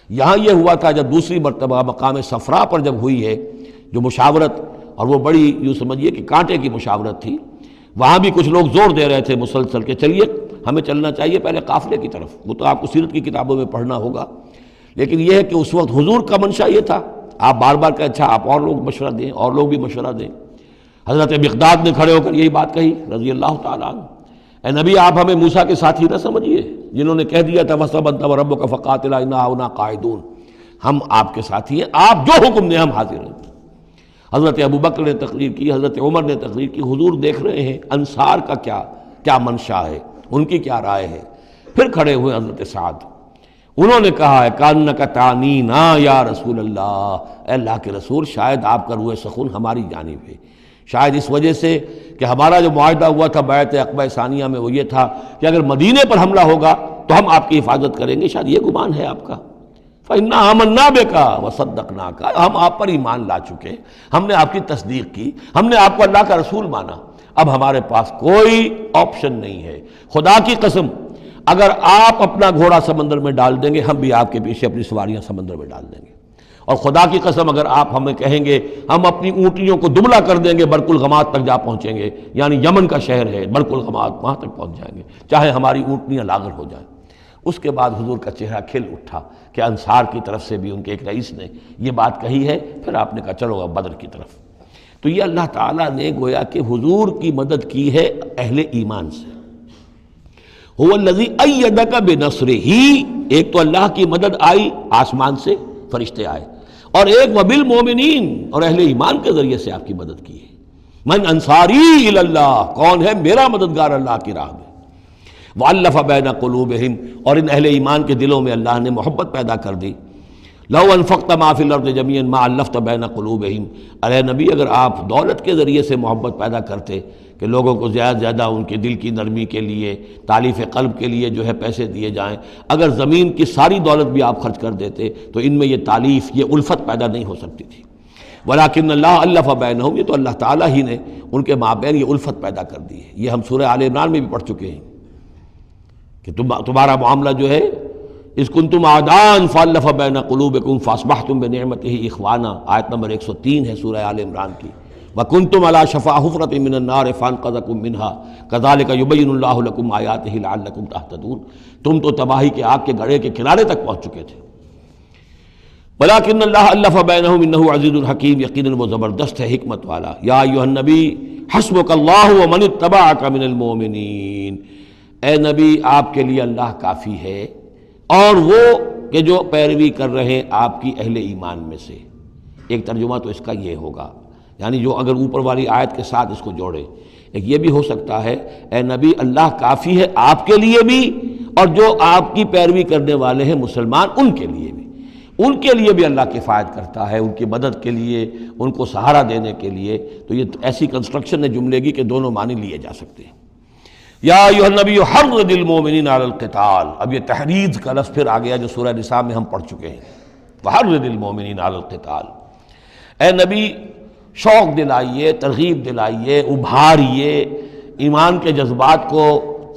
یہاں یہ ہوا تھا جب دوسری مرتبہ مقام صفرا پر جب ہوئی ہے جو مشاورت، اور وہ بڑی یوں سمجھیے کہ کانٹے کی مشاورت تھی، وہاں بھی کچھ لوگ زور دے رہے تھے مسلسل کہ چلیے ہمیں چلنا چاہیے پہلے قافلے کی طرف، وہ تو آپ کو سیرت کی کتابوں میں پڑھنا ہوگا، لیکن یہ ہے کہ اس وقت حضور کا منشا یہ تھا، آپ بار بار کہ اچھا آپ اور لوگ مشورہ دیں، اور لوگ بھی مشورہ دیں۔ حضرت مقداد نے کھڑے ہو کر یہی بات کہی رضی اللہ تعالیٰ عنہ، اے نبی آپ ہمیں موسیٰ کے ساتھی نہ سمجھیے جنہوں نے کہہ دیا تھا فَاسْتَبَنْتَ وَرَبُّكَ فَقَاتِلَ إِنَّا هَاهُنَا قَاعِدُونَ، ہم آپ کے ساتھی ہیں، آپ جو حکم دیں ہم حاضر ہیں۔ حضرت ابوبکر نے تقریر کی، حضرت عمر نے تقریر کی، حضور دیکھ رہے ہیں انصار کا کیا منشا ہے، ان کی کیا رائے ہے۔ پھر کھڑے ہوئے حضرت سعد، انہوں نے کہا ہے کانک تعنینا یا رسول اللہ، اے اللہ کے رسول شاید آپ کا روح سخن ہماری جانب ہے، شاید اس وجہ سے کہ ہمارا جو معاہدہ ہوا تھا بیعت عقبہ ثانیہ میں وہ یہ تھا کہ اگر مدینے پر حملہ ہوگا تو ہم آپ کی حفاظت کریں گے، شاید یہ گمان ہے آپ کا۔ فَإِنَّا آمَنَّا بِكَ وَصَدَّقْنَاكَ، ہم آپ پر ایمان لا چکے، ہم نے آپ کی تصدیق کی، ہم نے آپ کو اللہ کا رسول مانا، اب ہمارے پاس کوئی آپشن نہیں ہے۔ خدا کی قسم اگر آپ اپنا گھوڑا سمندر میں ڈال دیں گے ہم بھی آپ کے پیچھے اپنی سواریاں سمندر میں ڈال دیں گے، اور خدا کی قسم اگر آپ ہمیں کہیں گے ہم اپنی اونٹیوں کو دبلا کر دیں گے برق الغماد تک جا پہنچیں گے، یعنی یمن کا شہر ہے برق الغماد، وہاں تک پہنچ جائیں گے چاہے ہماری اونٹنیاں لاغر ہو جائیں۔ اس کے بعد حضور کا چہرہ کھل اٹھا کہ انصار کی طرف سے بھی ان کے ایک رئیس نے یہ بات کہی ہے، پھر آپ نے کہا چلو اب بدر کی طرف۔ تو یہ اللہ تعالیٰ نے گویا کہ حضور کی مدد کی ہے اہل ایمان سے۔ هو الذی ایدک بنصرہ، ایک تو اللہ کی مدد آئی آسمان سے، فرشتے آئے، اور ایک وبالمؤمنین، اور اہل ایمان کے ذریعے سے آپ کی مدد کی ہے۔ من انصاری الی اللہ، کون ہے میرا مددگار اللہ کی راہ میں۔ وَأَلَّفَ بَيْنَ قُلُوبِهِمْ، اور ان اہل ایمان کے دلوں میں اللہ نے محبت پیدا کر دی۔ لَوْ أَنفَقْتَ مَا فِي الْأَرْضِ جَمِيعًا مَا أَلَّفْتَ بَيْنَ قُلُوبِهِمْ، ارے نبی اگر آپ دولت کے ذریعے سے محبت پیدا کرتے کہ لوگوں کو زیادہ زیادہ ان کے دل کی نرمی کے لیے، تالیف قلب کے لیے جو ہے پیسے دیے جائیں، اگر زمین کی ساری دولت بھی آپ خرچ کر دیتے تو ان میں یہ تالیف، یہ الفت پیدا نہیں ہو سکتی تھی۔ وَلَٰكِنَّ اللَّهَ أَلَّفَ بَيْنَهُمْ، یہ تو اللہ تعالیٰ ہی نے ان کے مابین یہ الفت پیدا کر دی ہے۔ یہ ہم سورہ آل عمران میں بھی پڑھ چکے ہیں کہ تمہارا معاملہ جو ہے اِذْ كُنْتُمْ أَعْدَاءً فَأَلَّفَ بَيْنَ قُلُوبِكُمْ فَأَصْبَحْتُمْ بِنِعْمَتِهِ إِخْوَانًا، آیت نمبر 103 ہے سورہ آل عمران کی۔ وَكُنْتُمْ عَلَىٰ شَفَا حُفْرَةٍ مِّنَ النَّارِ فَأَنقَذَكُم مِّنْهَا كَذَٰلِكَ يُبَيِّنُ اللَّهُ لَكُمْ آيَاتِهِ لَعَلَّكُمْ تَهْتَدُونَ، تم تو تباہی کے آگ کے گڑھے کے کنارے تک پہنچ چکے تھے۔ وَلَٰكِنَّ اللَّهَ أَلَّفَ بَيْنَهُمْ إِنَّهُ عَزِيزٌ حَكِيمٌ، یقیناً وہ زبردست ہے حکمت والا۔ یا ایھا النبی حسبک اللہ ومن اتبعک من المؤمنین، اے نبی آپ کے لیے اللہ کافی ہے اور وہ کہ جو پیروی کر رہے ہیں آپ کی اہل ایمان میں سے۔ ایک ترجمہ تو اس کا یہ ہوگا، یعنی جو اگر اوپر والی آیت کے ساتھ اس کو جوڑے، ایک یہ بھی ہو سکتا ہے اے نبی اللہ کافی ہے آپ کے لیے بھی اور جو آپ کی پیروی کرنے والے ہیں مسلمان ان کے لیے بھی، ان کے لیے بھی اللہ کفایت کرتا ہے، ان کی مدد کے لیے، ان کو سہارا دینے کے لیے۔ تو یہ ایسی کنسٹرکشن ہے جملے کی کہ دونوں معنی لیے جا سکتے ہیں۔ یا ایھا النبی حرض المؤمنین علی القتال، اب یہ تحریض کا لفظ پھر آ گیا جو سورہ نساء میں ہم پڑھ چکے ہیں، وحرض المؤمنین علی القتال۔ اے نبی شوق دلائیے، ترغیب دلائیے، ابھاریے ایمان کے جذبات کو،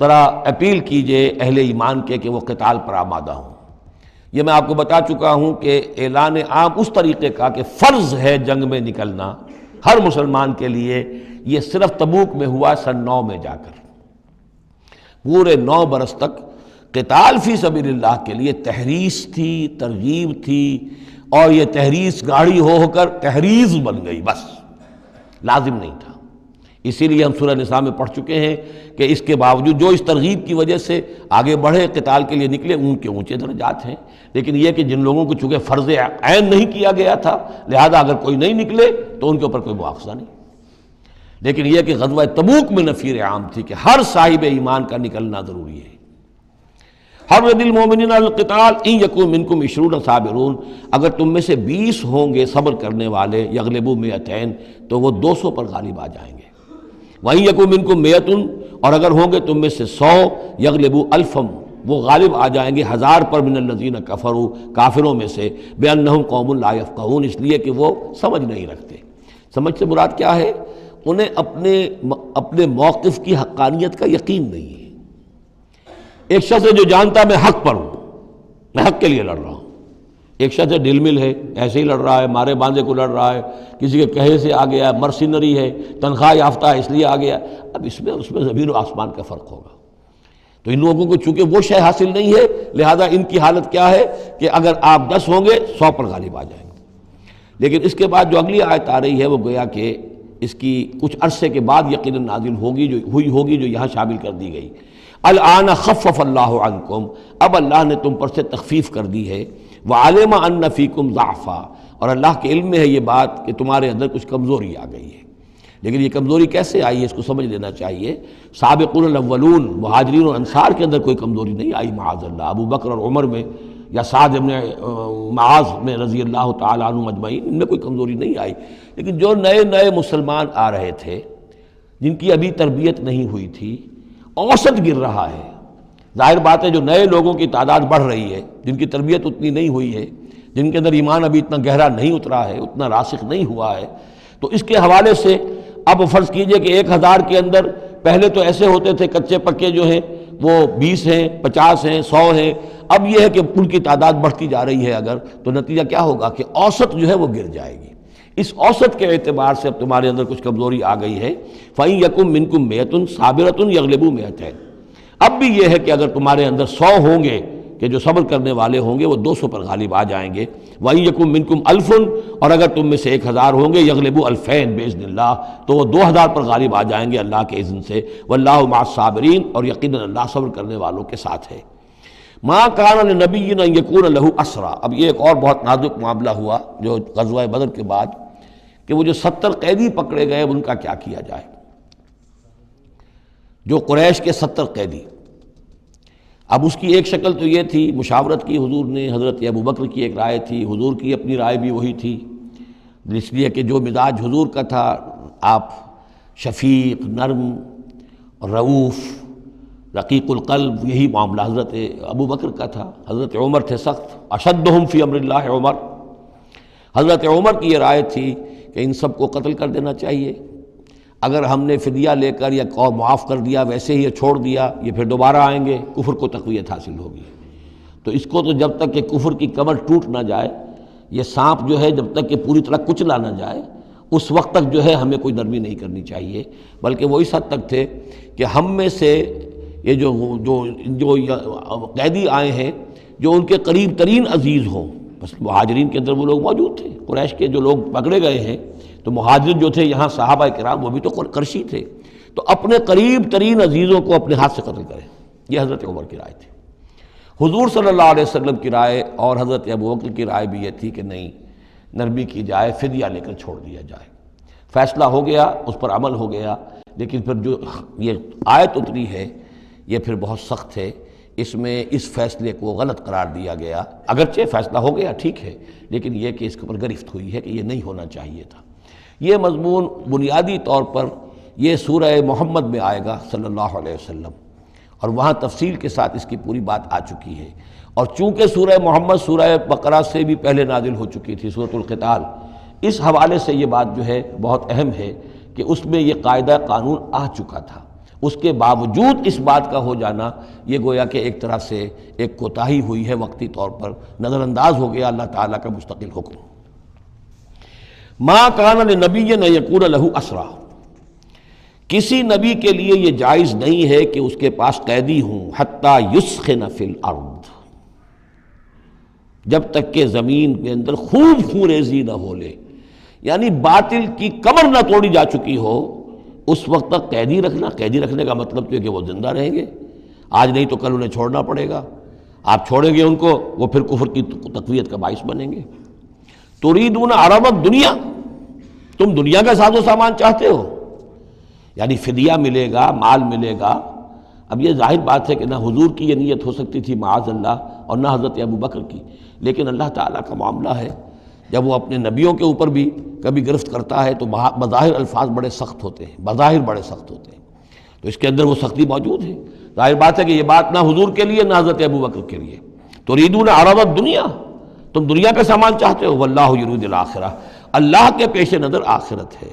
ذرا اپیل کیجئے اہل ایمان کے کہ وہ قتال پر آمادہ ہوں۔ یہ میں آپ کو بتا چکا ہوں کہ اعلان عام اس طریقے کا کہ فرض ہے جنگ میں نکلنا ہر مسلمان کے لیے، یہ صرف تبوک میں ہوا سن 9 میں جا کر۔ پورے 9 برس تک قتال فی سبیل اللہ کے لیے تحریض تھی، ترغیب تھی، اور یہ تحریض گاڑی ہو کر تحریض بن گئی، بس لازم نہیں تھا۔ اسی لیے ہم سورہ نساء میں پڑھ چکے ہیں کہ اس کے باوجود جو اس ترغیب کی وجہ سے آگے بڑھے قتال کے لیے نکلے ان کے اونچے درجات ہیں، لیکن یہ کہ جن لوگوں کو چونکہ فرض عین نہیں کیا گیا تھا لہذا اگر کوئی نہیں نکلے تو ان کے اوپر کوئی مواخذہ نہیں۔ لیکن یہ کہ غزوہ تبوک میں نفیر عام تھی کہ ہر صاحب ایمان کا نکلنا ضروری ہے۔ حرض المؤمنین علی القتال ان یکن منکم 20 صابرون، اگر تم میں سے 20 ہوں گے صبر کرنے والے، یغلبوا 200 تو وہ 200 پر غالب آ جائیں گے۔ وَإِن يَكُن مِّنكُم 100 اور اگر ہوں گے تم میں سے 100، یغلبوا 1000 وہ غالب آ جائیں گے 1000 پر، من الذین کفروا کافروں میں سے، بأنہم قوم لا یفقہون اس لیے کہ وہ سمجھ نہیں رکھتے۔ سمجھ سے مراد کیا ہے؟ انہیں اپنے موقف کی حقانیت کا یقین نہیں ہے۔ ایک شخص ہے جو جانتا ہے میں حق پر ہوں، میں حق کے لیے لڑ رہا ہوں۔ ایک شخص ہے ڈل مل ہے، ایسے ہی لڑ رہا ہے، مارے باندھے کو لڑ رہا ہے، کسی کے کہے سے آ گیا، مرسینری ہے، تنخواہ یافتہ ہے اس لیے آ گیا۔ اب اس میں زمین و آسمان کا فرق ہوگا۔ تو ان لوگوں کو چونکہ وہ شے حاصل نہیں ہے لہذا ان کی حالت کیا ہے کہ اگر آپ 10 ہوں گے 100 پر غالب آ جائیں گے۔ لیکن اس کے بعد جو اگلی آیت آ رہی ہے وہ گویا کہ اس کی کچھ عرصے کے بعد یقیناً نازل ہوگی جو یہاں شامل کر دی گئی۔ الآن خفف اللہ عنکم، اب اللہ نے تم پر سے تخفیف کر دی ہے، وعلم ان فیکم ضعفا، اور اللہ کے علم میں ہے یہ بات کہ تمہارے اندر کچھ کمزوری آ گئی ہے۔ لیکن یہ کمزوری کیسے آئی ہے اس کو سمجھ لینا چاہیے۔ سابقون الاولون مہاجرین اور انصار کے اندر کوئی کمزوری نہیں آئی معاذ اللہ، ابو بکر اور عمر میں یا سعد بن معاذ میں رضی اللہ تعالیٰ عنہ مجمعین، ان میں کوئی کمزوری نہیں آئی۔ لیکن جو نئے مسلمان آ رہے تھے جن کی ابھی تربیت نہیں ہوئی تھی، اوسط گر رہا ہے۔ ظاہر بات ہے جو نئے لوگوں کی تعداد بڑھ رہی ہے، جن کی تربیت اتنی نہیں ہوئی ہے، جن کے اندر ایمان ابھی اتنا گہرا نہیں اترا ہے، اتنا راسخ نہیں ہوا ہے، تو اس کے حوالے سے اب فرض کیجئے کہ 1000 کے اندر پہلے تو ایسے ہوتے تھے کچے پکے جو ہیں وہ 20 ہیں، 50 ہیں، 100 ہیں، اب یہ ہے کہ ان کی تعداد بڑھتی جا رہی ہے اگر، تو نتیجہ کیا ہوگا کہ اوسط جو ہے وہ گر جائے گی۔ اس اوسط کے اعتبار سے اب تمہارے اندر کچھ کمزوری آ گئی ہے۔ فَإِن يَكُن مِّنكُم 100 صَابِرَةٌ يَغْلِبُوا 200، اب بھی یہ ہے کہ اگر تمہارے اندر 100 ہوں گے کہ جو صبر کرنے والے ہوں گے وہ 200 پر غالب آ جائیں گے۔ وَإِن يَكُن مِّنكُم 1000 اور اگر تم میں سے 1000 ہوں گے، يَغْلِبُوا 2000 بِإِذْنِ اللَّهِ تو وہ 2000 پر غالب آ جائیں گے اللہ کے اذن سے۔ وَاللَّهُ مَعَ الصَّابِرِينَ اور یقیناً اللہ صبر کرنے والوں کے ساتھ ہے۔ مَا كَانَ لِنَبِيٍّ أَن يَكُونَ لَهُ أَسْرَىٰ، اب یہ ایک اور بہت نازک معاملہ ہوا جو غزوہ بدر کے بعد کہ وہ جو 70 قیدی پکڑے گئے ان کا کیا کیا جائے۔ جو قریش کے 70 قیدی، اب اس کی ایک شکل تو یہ تھی، مشاورت کی حضور نے، حضرت ابو بکر کی ایک رائے تھی، حضور کی اپنی رائے بھی وہی تھی، اس لیے کہ جو مزاج حضور کا تھا، آپ شفیق، نرم، رؤوف، رقیق القلب، یہی معاملہ حضرت ابو بکر کا تھا۔ حضرت عمر تھے سخت، اشدہم فی امر اللہ عمر، حضرت عمر کی یہ رائے تھی کہ ان سب کو قتل کر دینا چاہیے، اگر ہم نے فدیہ لے کر یا معاف کر دیا ویسے ہی چھوڑ دیا یہ پھر دوبارہ آئیں گے، کفر کو تقویت حاصل ہوگی۔ تو اس کو تو جب تک کہ کفر کی کمر ٹوٹ نہ جائے، یہ سانپ جو ہے جب تک کہ پوری طرح کچلا نہ جائے اس وقت تک جو ہے ہمیں کوئی نرمی نہیں کرنی چاہیے، بلکہ وہ اس حد تک تھے کہ ہم میں سے یہ جو قیدی آئے ہیں جو ان کے قریب ترین عزیز ہوں، بس مہاجرین کے اندر وہ لوگ موجود تھے، قریش کے جو لوگ پکڑے گئے ہیں تو مہاجر جو تھے یہاں صحابہ کرام وہ بھی تو قرشی تھے، تو اپنے قریب ترین عزیزوں کو اپنے ہاتھ سے قتل کریں، یہ حضرت عمر کی رائے تھی۔ حضور صلی اللہ علیہ وسلم کی رائے اور حضرت ابوبکر کی رائے بھی یہ تھی کہ نہیں، نرمی کی جائے، فدیہ لے کر چھوڑ دیا جائے۔ فیصلہ ہو گیا، اس پر عمل ہو گیا، لیکن پھر جو یہ آیت اتری ہے یہ پھر بہت سخت ہے، اس میں اس فیصلے کو غلط قرار دیا گیا، اگرچہ فیصلہ ہو گیا ٹھیک ہے، لیکن یہ کہ اس کے اوپر گرفت ہوئی ہے کہ یہ نہیں ہونا چاہیے تھا۔ یہ مضمون بنیادی طور پر یہ سورہ محمد میں آئے گا صلی اللہ علیہ وسلم، اور وہاں تفصیل کے ساتھ اس کی پوری بات آ چکی ہے، اور چونکہ سورہ محمد سورہ بقرہ سے بھی پہلے نازل ہو چکی تھی، سورۃ القتال، اس حوالے سے یہ بات جو ہے بہت اہم ہے کہ اس میں یہ قاعدہ قانون آ چکا تھا، اس کے باوجود اس بات کا ہو جانا یہ گویا کہ ایک طرح سے ایک کوتاہی ہوئی ہے، وقتی طور پر نظر انداز ہو گیا اللہ تعالیٰ کا مستقل حکم۔ ما کان لنبی ان یکون لہ اسریٰ، کسی نبی کے لیے یہ جائز نہیں ہے کہ اس کے پاس قیدی ہوں، حتی یسخن فی الارض، جب تک کہ زمین کے اندر خوب خونریزی نہ ہو لے، یعنی باطل کی کمر نہ توڑی جا چکی ہو، اس وقت تک قیدی رکھنا، قیدی رکھنے کا مطلب تو ہے کہ وہ زندہ رہیں گے، آج نہیں تو کل انہیں چھوڑنا پڑے گا، آپ چھوڑیں گے ان کو، وہ پھر کفر کی تقویت کا باعث بنیں گے۔ تريدون عرض الدنیا، تم دنیا کا ساز و سامان چاہتے ہو، یعنی فدیہ ملے گا، مال ملے گا۔ اب یہ ظاہر بات ہے کہ نہ حضور کی یہ نیت ہو سکتی تھی معاذ اللہ، اور نہ حضرت ابوبکر کی، لیکن اللہ تعالیٰ کا معاملہ ہے، جب وہ اپنے نبیوں کے اوپر بھی کبھی گرفت کرتا ہے تو بظاہر الفاظ بڑے سخت ہوتے ہیں، بظاہر بڑے سخت ہوتے ہیں، تو اس کے اندر وہ سختی موجود ہے۔ ظاہر بات ہے کہ یہ بات نہ حضور کے لیے نہ حضرت ابوبکر کے لیے۔ تريدون عرض الدنیا، تم دنیا کا سامان چاہتے ہو، واللہ یرید الآخرہ، اللہ کے پیش نظر آخرت ہے۔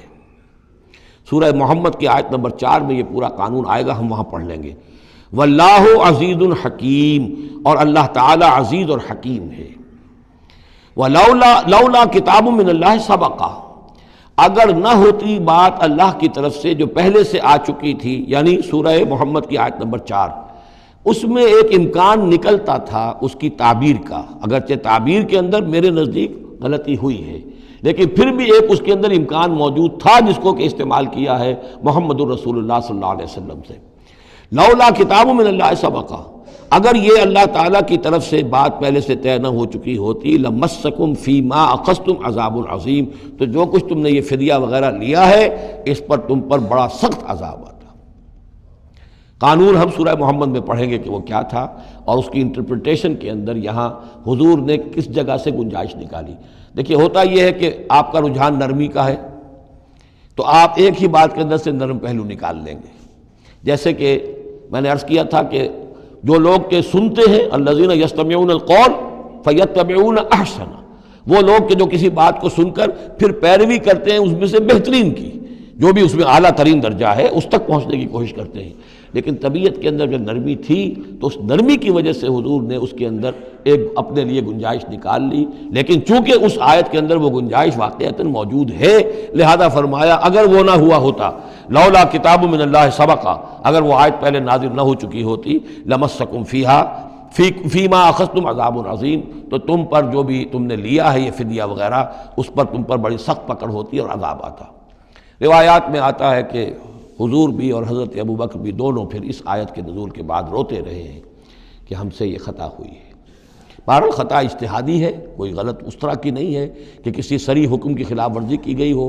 سورہ محمد کی آیت نمبر 4 میں یہ پورا قانون آئے گا، ہم وہاں پڑھ لیں گے۔ واللہ عزیز حکیم، اور اللہ تعالی عزیز اور حکیم ہے۔ لولا کتاب من اللہ سبقہ، اگر نہ ہوتی بات اللہ کی طرف سے جو پہلے سے آ چکی تھی، یعنی سورہ محمد کی آیت نمبر 4، اس میں ایک امکان نکلتا تھا اس کی تعبیر کا، اگرچہ تعبیر کے اندر میرے نزدیک غلطی ہوئی ہے، لیکن پھر بھی ایک اس کے اندر امکان موجود تھا جس کو کہ استعمال کیا ہے محمد الرسول اللہ صلی اللہ علیہ وسلم سے۔ لولا کتاب من اللہ سبقہ، اگر یہ اللہ تعالیٰ کی طرف سے بات پہلے سے طے نہ ہو چکی ہوتی، لمسکم فیما اخذتم عذاب عظیم، تو جو کچھ تم نے یہ فدیہ وغیرہ لیا ہے اس پر تم پر بڑا سخت عذاب آتا۔ قانون ہم سورہ محمد میں پڑھیں گے کہ وہ کیا تھا، اور اس کی انٹرپریٹیشن کے اندر یہاں حضور نے کس جگہ سے گنجائش نکالی۔ دیکھیے ہوتا یہ ہے کہ آپ کا رجحان نرمی کا ہے تو آپ ایک ہی بات کے اندر سے نرم پہلو نکال لیں گے، جیسے کہ میں نے عرض کیا تھا کہ جو لوگ کے سنتے ہیں الذین یستمعون القول فیتبعون احسنہ، وہ لوگ کہ جو کسی بات کو سن کر پھر پیروی کرتے ہیں اس میں سے بہترین کی، جو بھی اس میں اعلیٰ ترین درجہ ہے اس تک پہنچنے کی کوشش کرتے ہیں۔ لیکن طبیعت کے اندر جو نرمی تھی تو اس نرمی کی وجہ سے حضور نے اس کے اندر ایک اپنے لیے گنجائش نکال لی، لیکن چونکہ اس آیت کے اندر وہ گنجائش واقعتاً موجود ہے، لہذا فرمایا اگر وہ نہ ہوا ہوتا، لولا کتاب من اللہ سبقہ، اگر وہ آیت پہلے نازل نہ ہو چکی ہوتی، لمسکم فیما اخذتم عذاب عظیم، تو تم پر جو بھی تم نے لیا ہے یہ فدیہ وغیرہ اس پر تم پر بڑی سخت پکڑ ہوتی اور عذاب آتا۔ روایات میں آتا ہے کہ حضور بھی اور حضرت ابوبکر بھی دونوں پھر اس آیت کے نزول کے بعد روتے رہے ہیں کہ ہم سے یہ خطا ہوئی ہے۔ بہرحال خطا اجتہادی ہے، کوئی غلط اس طرح کی نہیں ہے کہ کسی صریح حکم کی خلاف ورزی کی گئی ہو،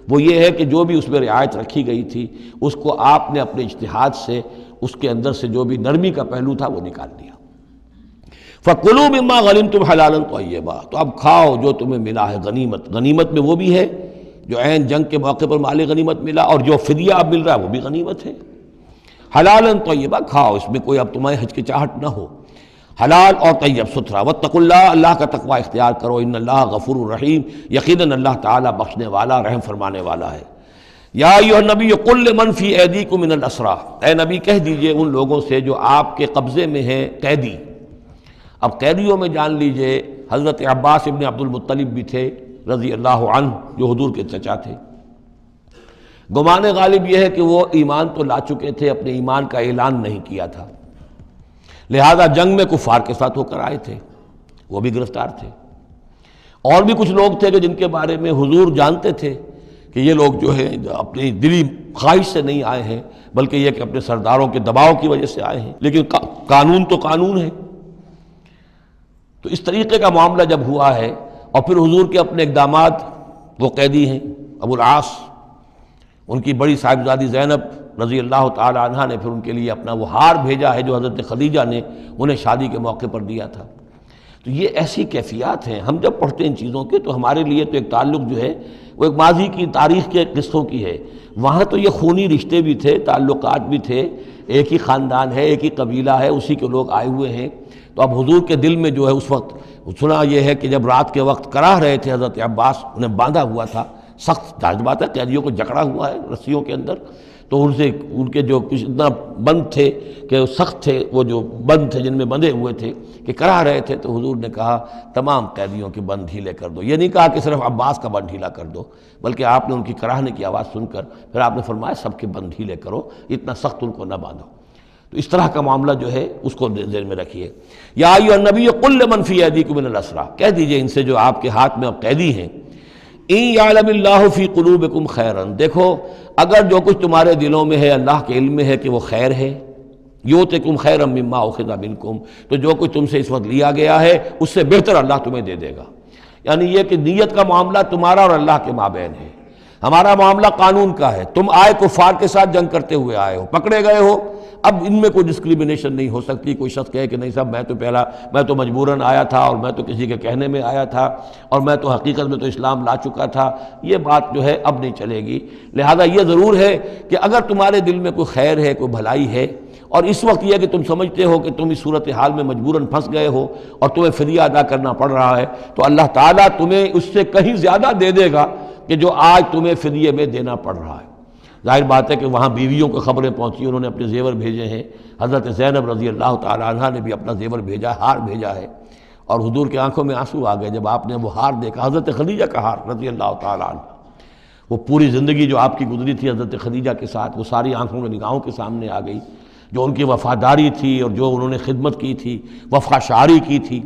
وہ یہ ہے کہ جو بھی اس میں رعایت رکھی گئی تھی اس کو آپ نے اپنے اجتہاد سے اس کے اندر سے جو بھی نرمی کا پہلو تھا وہ نکال دیا۔ فَكُلُوا مِمَّا غَنِمْتُمْ حَلَالًا طَيِّبًا، تو اب کھاؤ جو تمہیں ملا ہے غنیمت۔ غنیمت میں وہ بھی ہے جو عین جنگ کے موقع پر مال غنیمت ملا، اور جو فدیہ اب مل رہا ہے وہ بھی غنیمت ہے۔ حلالًا طیبہ، کھاؤ، اس میں کوئی اب تمہیں ہچکچاہٹ نہ ہو، حلال اور طیب ستھرا۔ واتقوا اللہ، اللہ کا تقوی اختیار کرو، ان اللہ غفور الرحیم، یقیناً اللہ تعالیٰ بخشنے والا رحم فرمانے والا ہے۔ یا ایھا النبی قل لمن فی ایدیکم من الاسریٰ، اے نبی کہہ دیجئے ان لوگوں سے جو آپ کے قبضے میں ہیں قیدی۔ اب قیدیوں میں جان لیجئے حضرت عباس ابن عبد المطلب بھی تھے رضی اللہ عنہ، جو حضور کے چچا تھے۔ گمان غالب یہ ہے کہ وہ ایمان تو لا چکے تھے، اپنے ایمان کا اعلان نہیں کیا تھا، لہذا جنگ میں کفار کے ساتھ ہو کر آئے تھے، وہ بھی گرفتار تھے۔ اور بھی کچھ لوگ تھے کہ جن کے بارے میں حضور جانتے تھے کہ یہ لوگ جو ہے اپنی دلی خواہش سے نہیں آئے ہیں، بلکہ یہ کہ اپنے سرداروں کے دباؤ کی وجہ سے آئے ہیں، لیکن قانون تو قانون ہے، تو اس طریقے کا معاملہ جب ہوا ہے، اور پھر حضور کے اپنے اقدامات، وہ قیدی ہیں ابو العاص، ان کی بڑی صاحبزادی زینب رضی اللہ تعالی عنہ نے پھر ان کے لیے اپنا وہ ہار بھیجا ہے جو حضرت خدیجہ نے انہیں شادی کے موقع پر دیا تھا۔ تو یہ ایسی کیفیات ہیں، ہم جب پڑھتے ہیں ان چیزوں کے تو ہمارے لیے تو ایک تعلق جو ہے وہ ایک ماضی کی تاریخ کے قصوں کی ہے۔ وہاں تو یہ خونی رشتے بھی تھے، تعلقات بھی تھے، ایک ہی خاندان ہے، ایک ہی قبیلہ ہے، اسی کے لوگ آئے ہوئے ہیں۔ تو اب حضور کے دل میں جو ہے اس وقت سنا یہ ہے کہ جب رات کے وقت کراہ رہے تھے حضرت عباس، انہیں باندھا ہوا تھا، سخت ظاہر بات ہے قیدیوں کو جکڑا ہوا ہے رسیوں کے اندر، تو ان کے جو کچھ اتنا بند تھے کہ سخت تھے، وہ جو بند تھے جن میں بندھے ہوئے تھے کہ کراہ رہے تھے، تو حضور نے کہا تمام قیدیوں کے بند ڈھیلے کر دو۔ یہ نہیں کہا کہ صرف عباس کا بند ڈھیلا کر دو، بلکہ آپ نے ان کی کراہنے کی آواز سن کر پھر آپ نے فرمایا سب کے بند ڈھیلے کرو، اتنا سخت ان کو نہ باندھو۔ تو اس طرح کا معاملہ جو ہے اس کو ذہن میں رکھیے۔ یا ایھا النبی قل لمن فی ایدیکم من الاسریٰ، کہہ دیجئے ان سے جو آپ کے ہاتھ میں اب قیدی ہیں، ان یعلم اللہ فی قلوبکم خیرا، دیکھو اگر جو کچھ تمہارے دلوں میں ہے اللہ کے علم میں ہے کہ وہ خیر ہے، یؤتکم خیرا مما اخذ منکم، تو جو کچھ تم سے اس وقت لیا گیا ہے اس سے بہتر اللہ تمہیں دے دے گا۔ یعنی یہ کہ نیت کا معاملہ تمہارا اور اللہ کے مابین ہے، ہمارا معاملہ قانون کا ہے۔ تم آئے کفار کے ساتھ جنگ کرتے ہوئے آئے ہو، پکڑے گئے ہو، اب ان میں کوئی ڈسکریمنیشن نہیں ہو سکتی۔ کوئی شخص کہے کہ نہیں صاحب میں تو مجبوراً آیا تھا، اور میں تو کسی کے کہنے میں آیا تھا، اور میں تو حقیقت میں تو اسلام لا چکا تھا، یہ بات جو ہے اب نہیں چلے گی۔ لہذا یہ ضرور ہے کہ اگر تمہارے دل میں کوئی خیر ہے، کوئی بھلائی ہے، اور اس وقت یہ کہ تم سمجھتے ہو کہ تم اس صورتحال میں مجبوراً پھنس گئے ہو اور تمہیں فدیہ ادا کرنا پڑ رہا ہے، تو اللہ تعالیٰ تمہیں اس سے کہیں زیادہ دے دے گا کہ جو آج تمہیں فدیے میں دینا پڑ رہا ہے۔ ظاہر بات ہے کہ وہاں بیویوں کو خبریں پہنچی، انہوں نے اپنے زیور بھیجے ہیں، حضرت زینب رضی اللہ تعالی عنہ نے بھی اپنا زیور بھیجا، ہار بھیجا ہے، اور حضور کے آنکھوں میں آنسو آ گئے جب آپ نے وہ ہار دیکھا، حضرت خدیجہ کا ہار رضی اللہ تعالی عنہ۔ وہ پوری زندگی جو آپ کی گزری تھی حضرت خدیجہ کے ساتھ، وہ ساری آنکھوں میں نگاہوں کے سامنے آ گئی، جو ان کی وفاداری تھی اور جو انہوں نے خدمت کی تھی، وفا شعاری کی تھی۔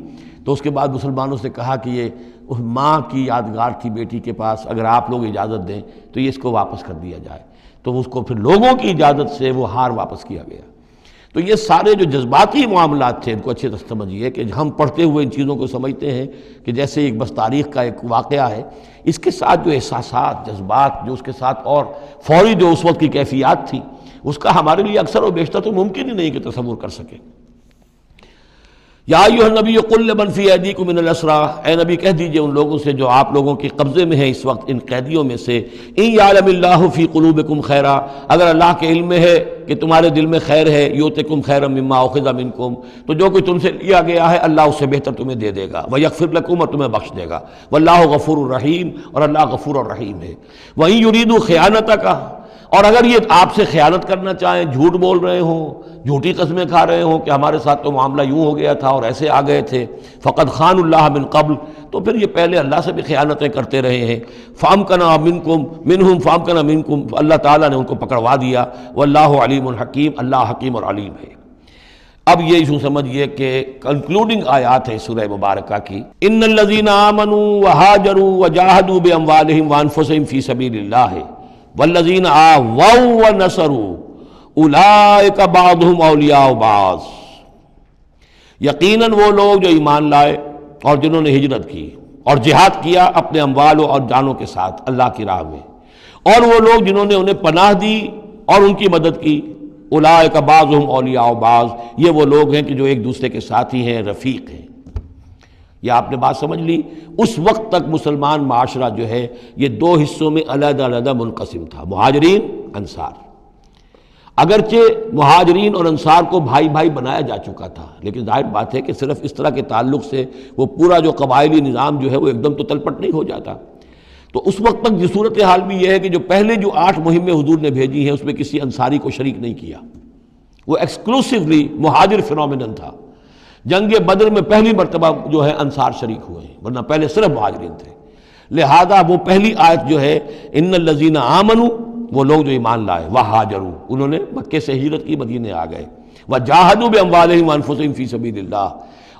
تو اس کے بعد مسلمانوں سے کہا کہ یہ اس ماں کی یادگار تھی بیٹی کے پاس، اگر آپ لوگ اجازت دیں تو یہ اس کو واپس کر دیا جائے۔ تو اس کو پھر لوگوں کی اجازت سے وہ ہار واپس کیا گیا۔ تو یہ سارے جو جذباتی معاملات تھے ان کو اچھے سے سمجھیے کہ ہم پڑھتے ہوئے ان چیزوں کو سمجھتے ہیں کہ جیسے ایک بس تاریخ کا ایک واقعہ ہے، اس کے ساتھ جو احساسات، جذبات، جو اس کے ساتھ اور فوری جو اس وقت کی کیفیات تھی، اس کا ہمارے لیے اکثر و بیشتر تو ممکن ہی نہیں کہ تصور کر سکیں۔ یا ایھا النبی قل لمن فی ایدیکم من الاسریٰ، اے نبی کہہ دیجئے ان لوگوں سے جو آپ لوگوں کے قبضے میں ہیں اس وقت، ان قیدیوں میں سے، ان یعلم اللہ فی قلوبکم خیرا، اگر اللہ کے علم میں ہے کہ تمہارے دل میں خیر ہے، یؤتکم خیرا مما اخذ منکم، تو جو کچھ تم سے لیا گیا ہے اللہ اس سے بہتر تمہیں دے دے گا، ویغفر لکم، اور تمہیں بخش دے گا، واللہ غفور الرحیم، اور اللہ غفور الرحیم ہے۔ وَإِن يُرِيدُوا خِيَانَتَكَ، اور اگر یہ آپ سے خیانت کرنا چاہیں، جھوٹ بول رہے ہوں، جھوٹی قسمیں کھا رہے ہوں کہ ہمارے ساتھ تو معاملہ یوں ہو گیا تھا اور ایسے آ گئے تھے، فقد خان اللہ من قبل، تو پھر یہ پہلے اللہ سے بھی خیانتیں کرتے رہے ہیں، فامکنا منکم منہم فامکنا منکم، اللہ تعالیٰ نے ان کو پکڑوا دیا، واللہ علیم الحکیم، اللہ حکیم اور علیم ہے۔ اب یہ یوں سمجھیے کہ کنکلوڈنگ آیات ہے سورہ مبارکہ کی، ان الذین آمنوا وہاجروا وجاہدوا باموالہم وانفسہم فی سبیل اللہ والذین آووا ونصروا اولئک بعضهم اولیاء بعض، یقیناً وہ لوگ جو ایمان لائے اور جنہوں نے ہجرت کی اور جہاد کیا اپنے اموالوں اور جانوں کے ساتھ اللہ کی راہ میں، اور وہ لوگ جنہوں نے انہیں پناہ دی اور ان کی مدد کی، اولئک بعضهم اولیاء بعض، یہ وہ لوگ ہیں کہ جو ایک دوسرے کے ساتھی ہیں، رفیق ہیں۔ یہ آپ نے بات سمجھ لی۔ اس وقت تک مسلمان معاشرہ جو ہے یہ دو حصوں میں علیحدہ علیحدہ منقسم تھا، مہاجرین، انصار۔ اگرچہ مہاجرین اور انصار کو بھائی بھائی بنایا جا چکا تھا، لیکن ظاہر بات ہے کہ صرف اس طرح کے تعلق سے وہ پورا جو قبائلی نظام جو ہے وہ ایک دم تو تلپٹ نہیں ہو جاتا۔ تو اس وقت تک یہ صورتحال بھی یہ ہے کہ جو پہلے جو 8 مہمیں حضور نے بھیجی ہیں اس میں کسی انصاری کو شریک نہیں کیا، وہ ایکسکلوسیولی مہاجر فینومینن تھا۔ جنگ بدر میں پہلی مرتبہ جو ہے انصار شریک ہوئے ہیں، ورنہ پہلے صرف مہاجرین تھے۔ لہذا وہ پہلی آیت جو ہے ان الذین آمنوا، وہ لوگ جو ایمان لائے، وہاجروا، انہوں نے مکے سے ہجرت کی، مدینے آ گئے، وجاہدوا باموالہم وانفسہم فی سبیل اللہ،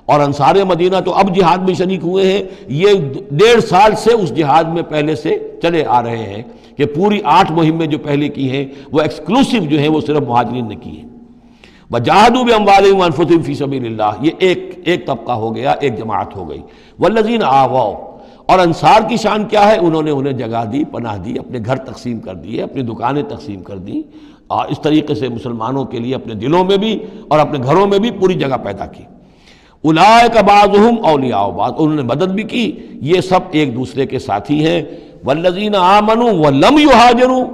اور انصار مدینہ تو اب جہاد میں شریک ہوئے ہیں، یہ 1.5 سال سے اس جہاد میں پہلے سے چلے آ رہے ہیں کہ پوری 8 مہمیں جو پہلے کی ہیں وہ ایکسکلوسیو جو ہیں وہ صرف مہاجرین نے کی ہیں۔ وجاہدوا باموالہم وانفسہم فی سبیل اللہ، یہ ایک طبقہ ہو گیا، ایک جماعت ہو گئی۔ والذین آووا، اور انصار کی شان کیا ہے؟ انہوں نے انہیں جگہ دی، پناہ دی، اپنے گھر تقسیم کر دیے، اپنی دکانیں تقسیم کر دیں، اور اس طریقے سے مسلمانوں کے لیے اپنے دلوں میں بھی اور اپنے گھروں میں بھی پوری جگہ پیدا کی۔ اولئک بعضهم اولیاء بعض، انہوں نے مدد بھی کی، یہ سب ایک دوسرے کے ساتھی ہیں۔ والذین آمنوا ولم یہاجروا،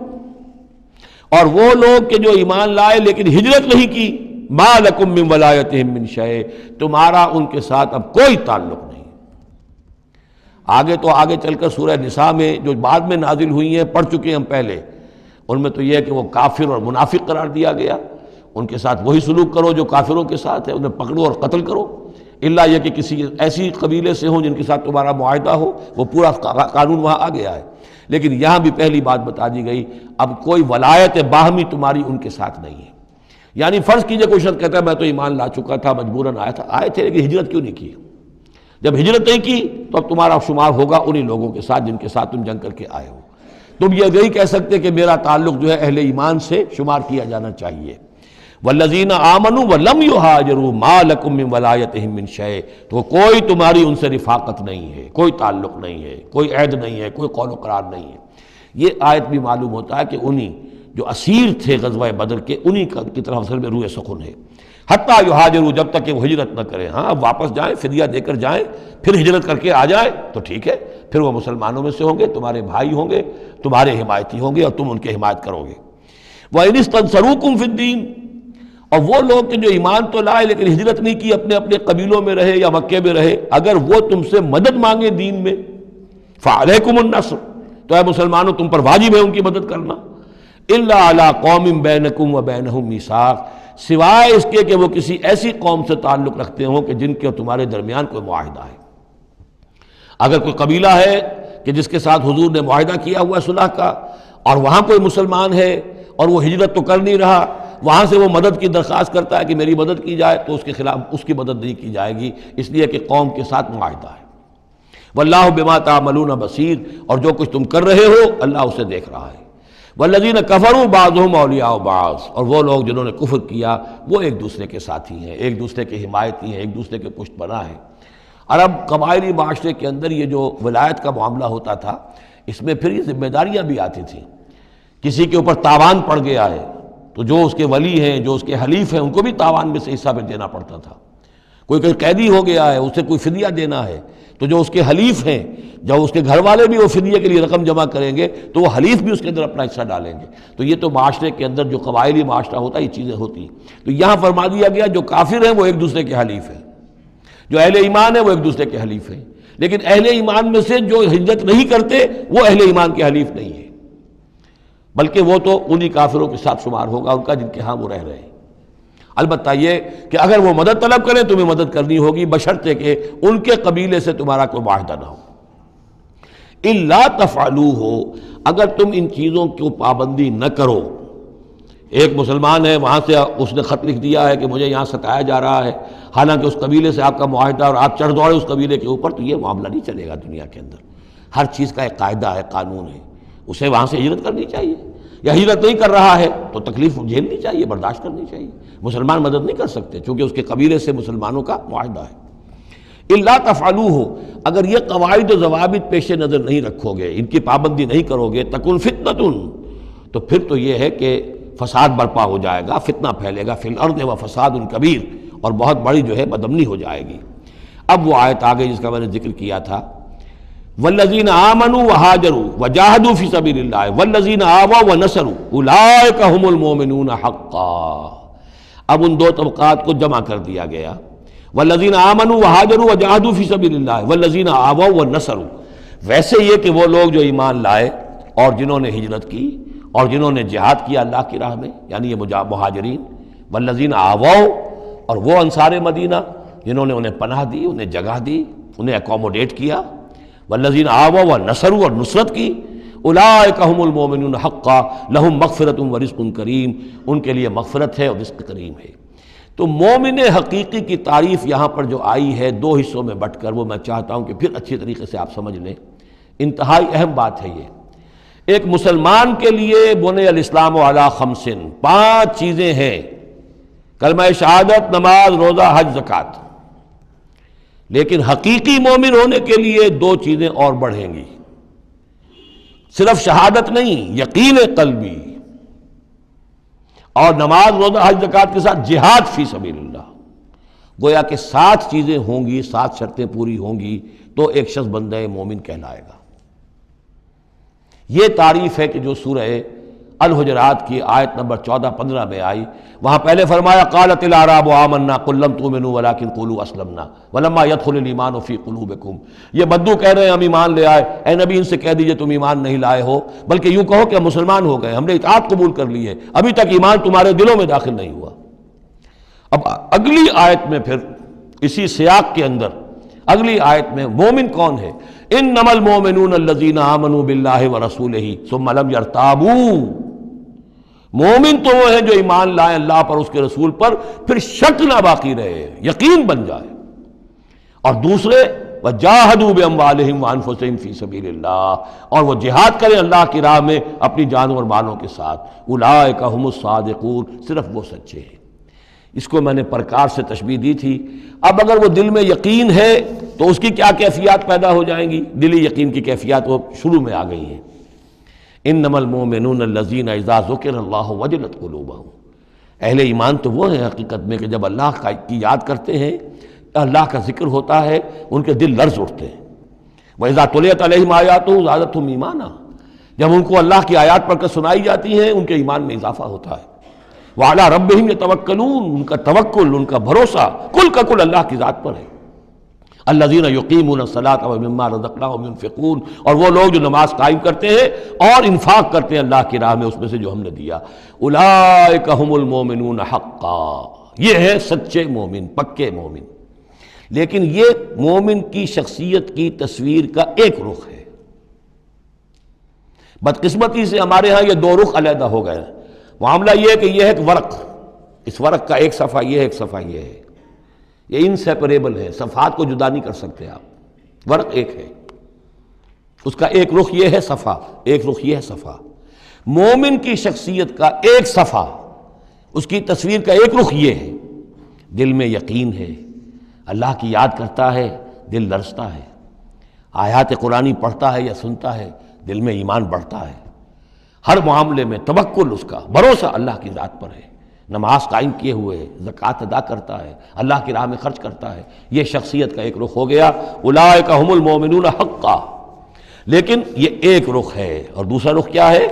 اور وہ لوگ کہ جو ایمان لائے لیکن ہجرت نہیں کی، ما لکم من ولایتہم من شیء، تمہارا ان کے ساتھ اب کوئی تعلق نہیں۔ آگے چل کر سورہ نساء میں جو بعد میں نازل ہوئی ہیں، پڑھ چکے ہم پہلے، ان میں تو یہ ہے کہ وہ کافر اور منافق قرار دیا گیا، ان کے ساتھ وہی سلوک کرو جو کافروں کے ساتھ ہے، انہیں پکڑو اور قتل کرو، الا یہ کہ کسی ایسی قبیلے سے ہوں جن کے ساتھ تمہارا معاہدہ ہو، وہ پورا قانون وہاں آ گیا ہے۔ لیکن یہاں بھی پہلی بات بتا دی گئی، اب کوئی ولایت باہمی تمہاری ان کے ساتھ نہیں ہے۔ یعنی فرض کیجئے کوئی شخص کہتا ہے میں تو ایمان لا چکا تھا، مجبوراً آئے تھے لیکن ہجرت کیوں نہیں کی؟ جب ہجرت نہیں کی تو اب تمہارا شمار ہوگا انہی لوگوں کے ساتھ جن کے ساتھ تم جنگ کر کے آئے ہو۔ تم یہ نہیں کہہ سکتے کہ میرا تعلق جو ہے اہل ایمان سے شمار کیا جانا چاہیے۔ والذین آمنوا ولم یہاجروا ما لکم من ولایتہم من شیء، تو کوئی تمہاری ان سے رفاقت نہیں ہے، کوئی تعلق نہیں ہے، کوئی عہد نہیں ہے، کوئی قول و قرار نہیں ہے۔ یہ آیت بھی معلوم ہوتا ہے کہ انہی جو اسیر تھے غزوہ بدر کے، انہی کی طرف اصل میں روح سخن ہے۔ حتیٰ یہاجروا، جب تک کہ وہ ہجرت نہ کریں۔ ہاں اب واپس جائیں، فدیہ دے کر جائیں، پھر ہجرت کر کے آ جائیں تو ٹھیک ہے، پھر وہ مسلمانوں میں سے ہوں گے، تمہارے بھائی ہوں گے، تمہارے حمایتی ہوں گے اور تم ان کے حمایت کرو گے۔ وَإِنِ اسْتَنصَرُوكُمْ فِي الدِّينِ، اور وہ لوگ کہ جو ایمان تو لائے لیکن ہجرت نہیں کی، اپنے اپنے قبیلوں میں رہے یا مکے میں رہے، اگر وہ تم سے مدد مانگے دین میں، فَعَلَيْكُمُ النَّصْرُ، تو اے مسلمانوں تم پر واجب ہے ان کی مدد کرنا۔ إِلَّا عَلَىٰ قَوْمٍ بَيْنَكُمْ وَبَيْنَهُمْ مِيثَاقٌ، سوائے اس کے کہ وہ کسی ایسی قوم سے تعلق رکھتے ہوں کہ جن کے تمہارے درمیان کوئی معاہدہ ہے۔ اگر کوئی قبیلہ ہے کہ جس کے ساتھ حضور نے معاہدہ کیا ہوا ہے صلح کا، اور وہاں کوئی مسلمان ہے اور وہ ہجرت تو کر نہیں رہا، وہاں سے وہ مدد کی درخواست کرتا ہے کہ میری مدد کی جائے، تو اس کے خلاف اس کی مدد نہیں کی جائے گی، اس لیے کہ قوم کے ساتھ معاہدہ ہے۔ واللہ بما تعملون بصیر، اور جو کچھ تم کر رہے ہو اللہ اسے دیکھ رہا ہے۔ والذین کفروا بعضهم اولیاء بعض، اور وہ لوگ جنہوں نے کفر کیا وہ ایک دوسرے کے ساتھی ہیں، ایک دوسرے کے حمایتی ہیں، ایک دوسرے کے پشت پناہ ہیں۔ عرب قبائلی معاشرے کے اندر یہ جو ولایت کا معاملہ ہوتا تھا، اس میں پھر یہ ذمہ داریاں بھی آتی تھیں۔ کسی کے اوپر تاوان پڑ گیا ہے تو جو اس کے ولی ہیں، جو اس کے حلیف ہیں، ان کو بھی تاوان میں سے حصہ پھر دینا پڑتا تھا۔ کوئی قیدی ہو گیا ہے، اسے کوئی فدیہ دینا ہے، تو جو اس کے حلیف ہیں، جب اس کے گھر والے بھی وہ فدیے کے لیے رقم جمع کریں گے تو وہ حلیف بھی اس کے اندر اپنا حصہ ڈالیں گے۔ تو یہ تو معاشرے کے اندر جو قبائلی معاشرہ ہوتا ہے یہ چیزیں ہوتی ہیں۔ تو یہاں فرما دیا گیا جو کافر ہیں وہ ایک دوسرے کے حلیف ہیں، جو اہل ایمان ہیں وہ ایک دوسرے کے حلیف ہیں، لیکن اہل ایمان میں سے جو ہجرت نہیں کرتے وہ اہل ایمان کے حلیف نہیں ہیں، بلکہ وہ تو انہی کافروں کے ساتھ شمار ہوگا ان کا جن کے ہاں وہ رہ رہے ہیں۔ البتہ یہ کہ اگر وہ مدد طلب کریں تمہیں مدد کرنی ہوگی، بشرطے کہ ان کے قبیلے سے تمہارا کوئی معاہدہ نہ ہو۔ الا تفعلوہ، اگر تم ان چیزوں کو پابندی نہ کرو، ایک مسلمان ہے وہاں سے اس نے خط لکھ دیا ہے کہ مجھے یہاں ستایا جا رہا ہے، حالانکہ اس قبیلے سے آپ کا معاہدہ اور آپ چڑھ دوڑے اس قبیلے کے اوپر، تو یہ معاملہ نہیں چلے گا دنیا کے اندر۔ ہر چیز کا ایک قاعدہ ہے، قانون ہے، اسے وہاں سے ہجرت کرنی چاہیے، یا ہجرت نہیں کر رہا ہے تو تکلیف جھیلنی چاہیے، برداشت کرنی چاہیے۔ مسلمان مدد نہیں کر سکتے چونکہ اس کے قبیلے سے مسلمانوں کا معاہدہ ہے۔ الا تفعلوہ، اگر یہ قواعد و ضوابط پیش نظر نہیں رکھو گے، ان کی پابندی نہیں کرو گے، تکن فتنۃ، تو پھر تو یہ ہے کہ فساد برپا ہو جائے گا، فتنہ پھیلے گا، فی الارض و فساد کبیر، اور بہت بڑی جو ہے بدامنی ہو جائے گی۔ اب وہ آیت آگے جس کا میں نے ذکر کیا تھا، والذین آمنوا وہاجروا وجاہدوا فی سبیل اللہ والذین آووا ونصروا اولئک ھم المؤمنون حقا۔ اب ان دو طبقات کو جمع کر دیا گیا، والذین آمنوا وہاجروا وجاہدوا فی سبیل اللہ والذین آووا ونصروا، ویسے یہ کہ وہ لوگ جو ایمان لائے اور جنہوں نے ہجرت کی اور جنہوں نے جہاد کیا اللہ کی راہ میں، یعنی یہ مہاجرین، والذین آووا، اور وہ انصار مدینہ جنہوں نے انہیں پناہ دی، انہیں جگہ دی، انہیں اکوموڈیٹ کیا، والذین آووا ونصروا، اور نصرت کی، اولئک ھم المؤمنون حقا لہم مغفرۃ ورزق کریم، ان کے لیے مغفرت ہے اور رزق کریم ہے۔ تو مومن حقیقی کی تعریف یہاں پر جو آئی ہے دو حصوں میں بٹ کر، وہ میں چاہتا ہوں کہ پھر اچھی طریقے سے آپ سمجھ لیں، انتہائی اہم بات ہے یہ۔ ایک مسلمان کے لیے بنی الاسلام علی خمس، 5 چیزیں ہیں کلمہ شہادت، نماز، روزہ، حج، زکوٰۃ۔ لیکن حقیقی مومن ہونے کے لیے دو چیزیں اور بڑھیں گی، صرف شہادت نہیں، یقین قلبی، اور نماز، روزہ، حج، زکوٰۃ کے ساتھ جہاد فی سبیل اللہ۔ گویا کہ 7 چیزیں ہوں گی، 7 شرطیں پوری ہوں گی تو ایک شخص بندہ مومن کہلائے گا۔ یہ تعریف ہے کہ جو سورہ الحجرات کی آیت نمبر 14-15 میں آئی۔ وہاں پہلے فرمایا قالت الاعراب آمنا قل لم تؤمنوا ولکن قولوا اسلمنا ولما يدخل الايمان في قلوبكم۔ یہ بدو کہہ رہے ہیں ہم ایمان لے آئے، اے نبی ان سے کہہ دیجئے تم ایمان نہیں لائے ہو، بلکہ یوں کہو کہ ہم مسلمان ہو گئے، ہم نے اطاعت قبول کر لی ہے، ابھی تک ایمان تمہارے دلوں میں داخل نہیں ہوا۔ اب اگلی آیت میں پھر اسی سیاق کے اندر اگلی آیت میں مومن کون ہے؟ انما المؤمنون الذين آمنوا بالله ورسوله ثم لم يرتابوا۔ مومن تو وہ ہیں جو ایمان لائیں اللہ پر، اس کے رسول پر، پھر شک نہ باقی رہے، یقین بن جائے۔ اور دوسرے وجاہدوا باموالہم وانفسہم فی سبیل اللہ، اور وہ جہاد کریں اللہ کی راہ میں اپنی جانوں اور مالوں کے ساتھ۔ اولئک ھم الصادقون، صرف وہ سچے ہیں۔ اس کو میں نے پرکار سے تشبیہ دی تھی۔ اب اگر وہ دل میں یقین ہے تو اس کی کیا کیفیات پیدا ہو جائیں گی؟ دلی یقین کی کیفیات وہ شروع میں آ گئی ہیں۔ انما المؤمنون الذین اذا ذکر اللہ وجلت قلوبہم۔ اہل ایمان تو وہ ہیں حقیقت میں کہ جب اللہ کی یاد کرتے ہیں، اللہ کا ذکر ہوتا ہے، ان کے دل لرز اٹھتے ہیں۔ وَإِذَا تُلِيَتْ عَلَيْهِمْ آيَاتُهُ زَادَتْهُمْ ایمانا، جب ان کو اللہ کی آیات پڑھ کر سنائی جاتی ہیں ان کے ایمان میں اضافہ ہوتا ہے۔ وَعَلَىٰ رَبِّهِمْ يَتَوَكَّلُونَ، ان کا توکل، ان کا بھروسہ کل کا کل اللہ کی ذات پر ہے۔ الذین یقیمون الصلاۃ ومما رزقناہم ینفقون، اور وہ لوگ جو نماز قائم کرتے ہیں اور انفاق کرتے ہیں اللہ کی راہ میں اس میں سے جو ہم نے دیا۔ اولئک ھم المؤمنون حقا، یہ ہے سچے مومن، پکے مومن۔ لیکن یہ مومن کی شخصیت کی تصویر کا ایک رخ ہے۔ بدقسمتی سے ہمارے ہاں یہ 2 رخ علیحدہ ہو گئے ہیں۔ معاملہ یہ ہے کہ یہ ہے ایک ورق، اس ورق کا ایک صفحہ یہ ہے، ایک صفحہ یہ ہے، یہ انسیپریبل ہے، صفحات کو جدا نہیں کر سکتے آپ۔ ورق ایک ہے، اس کا ایک رخ یہ ہے صفحہ، ایک رخ یہ ہے صفحہ۔ مومن کی شخصیت کا ایک صفحہ، اس کی تصویر کا ایک رخ یہ ہے، دل میں یقین ہے، اللہ کی یاد کرتا ہے، دل لرزتا ہے، آیات قرآنی پڑھتا ہے یا سنتا ہے، دل میں ایمان بڑھتا ہے، ہر معاملے میں توکل، اس کا بھروسہ اللہ کی ذات پر ہے، نماز قائم کیے ہوئے ہے، زکوٰۃ ادا کرتا ہے، اللہ کی راہ میں خرچ کرتا ہے۔ یہ شخصیت کا ایک رخ ہو گیا، اولئک ھم المؤمنون حقا۔ لیکن یہ ایک رخ ہے، اور دوسرا رخ کیا ہے؟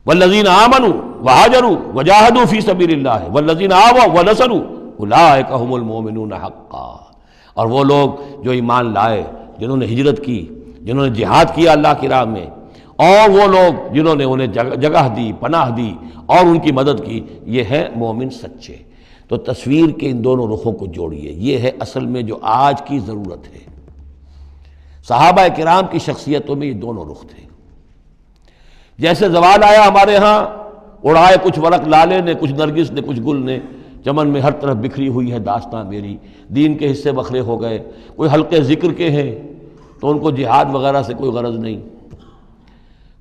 والذین آمنوا وہاجروا وجاہدوا فی سبیل اللہ والذین آووا ونصروا اولئک ھم المؤمنون حقا۔ اور وہ لوگ جو ایمان لائے، جنہوں نے ہجرت کی، جنہوں نے جہاد کیا اللہ کی راہ میں، اور وہ لوگ جنہوں نے انہیں جگہ دی، پناہ دی اور ان کی مدد کی، یہ ہے مومن سچے۔ تو تصویر کے ان دونوں رخوں کو جوڑیے، یہ ہے اصل میں جو آج کی ضرورت ہے۔ صحابہ کرام کی شخصیتوں میں یہ دونوں رخ تھے۔ جیسے زوال آیا ہمارے ہاں، اڑائے کچھ ورق لالے نے، کچھ نرگس نے، کچھ گل نے، چمن میں ہر طرف بکھری ہوئی ہے داستاں میری، دین کے حصے بکھرے ہو گئے، کوئی حلقے ذکر کے ہیں تو ان کو جہاد وغیرہ سے کوئی غرض نہیں،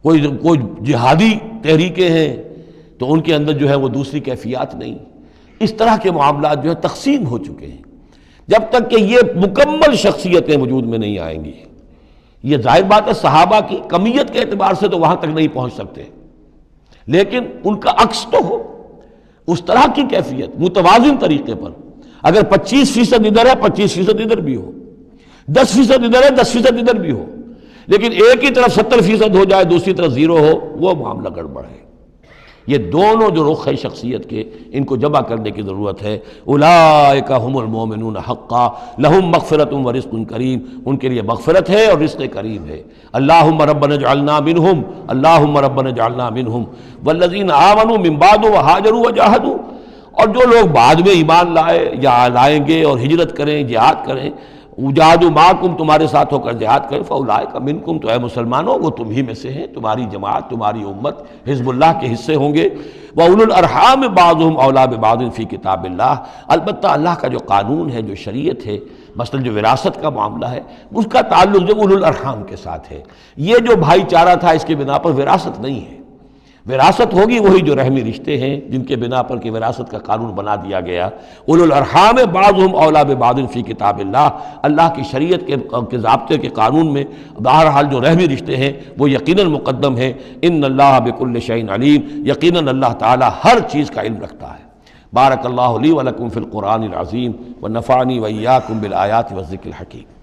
کوئی جہادی تحریکیں ہیں تو ان کے اندر جو ہے وہ دوسری کیفیات نہیں۔ اس طرح کے معاملات جو ہے تقسیم ہو چکے ہیں۔ جب تک کہ یہ مکمل شخصیتیں وجود میں نہیں آئیں گی، یہ ظاہر بات ہے صحابہ کی کمیت کے اعتبار سے تو وہاں تک نہیں پہنچ سکتے، لیکن ان کا عکس تو ہو، اس طرح کی کیفیت متوازن طریقے پر۔ اگر 25% ادھر ہے 25% ادھر بھی ہو، 10% ادھر ہے 10% ادھر بھی ہو، لیکن ایک ہی طرف 70% ہو جائے، دوسری طرف 0 ہو، وہ معاملہ گڑبڑ ہے۔ یہ دونوں جو رخ ہے شخصیت کے، ان کو جمع کرنے کی ضرورت ہے۔ اولئک ھم المؤمنون حقا لہم مغفرۃ ورزق کریم، ان کے لیے مغفرت ہے اور رزق کریم ہے۔ اللہم ربنا اجعلنا منہم، اللہم ربنا اجعلنا منہم والذین آمنوا من بعد وہاجروا وجاہدوا، اور جو لوگ بعد میں ایمان لائے یا لائیں گے اور ہجرت کریں، جہاد کریں، وجاہدوا معکم، تمہارے ساتھ ہو کر جہاد کریں، فاولئک منکم، تو اے مسلمانوں وہ تم ہی میں سے ہیں، تمہاری جماعت، تمہاری امت حزب اللہ کے حصے ہوں گے۔ وَأُولُو الْأَرْحَامِ بَعْضُهُمْ أَوْلَىٰ بِبَعْضٍ فِي کتاب اللہ، البتہ اللہ کا جو قانون ہے، جو شریعت ہے، مثلا جو وراثت کا معاملہ ہے، اس کا تعلق جو اولو الارحام کے ساتھ ہے۔ یہ جو بھائی چارہ تھا اس کے بنا پر وراثت نہیں ہے، وراثت ہوگی وہی جو رحمی رشتے ہیں جن کے بنا پر کہ وراثت کا قانون بنا دیا گیا۔ اولو الارحام بعضهم اولی ببعض فی کتاب اللہ، اللہ کی شریعت کے ضابطے کے قانون میں بہرحال جو رحمی رشتے ہیں وہ یقیناً مقدم ہیں۔ ان اللہ بکل شیء علیم، یقیناً اللہ تعالی ہر چیز کا علم رکھتا ہے۔ بارک اللہ لی ولکم فی القرآن العظیم ونفعنی وإیاکم بالآیات والذکر الحکیم۔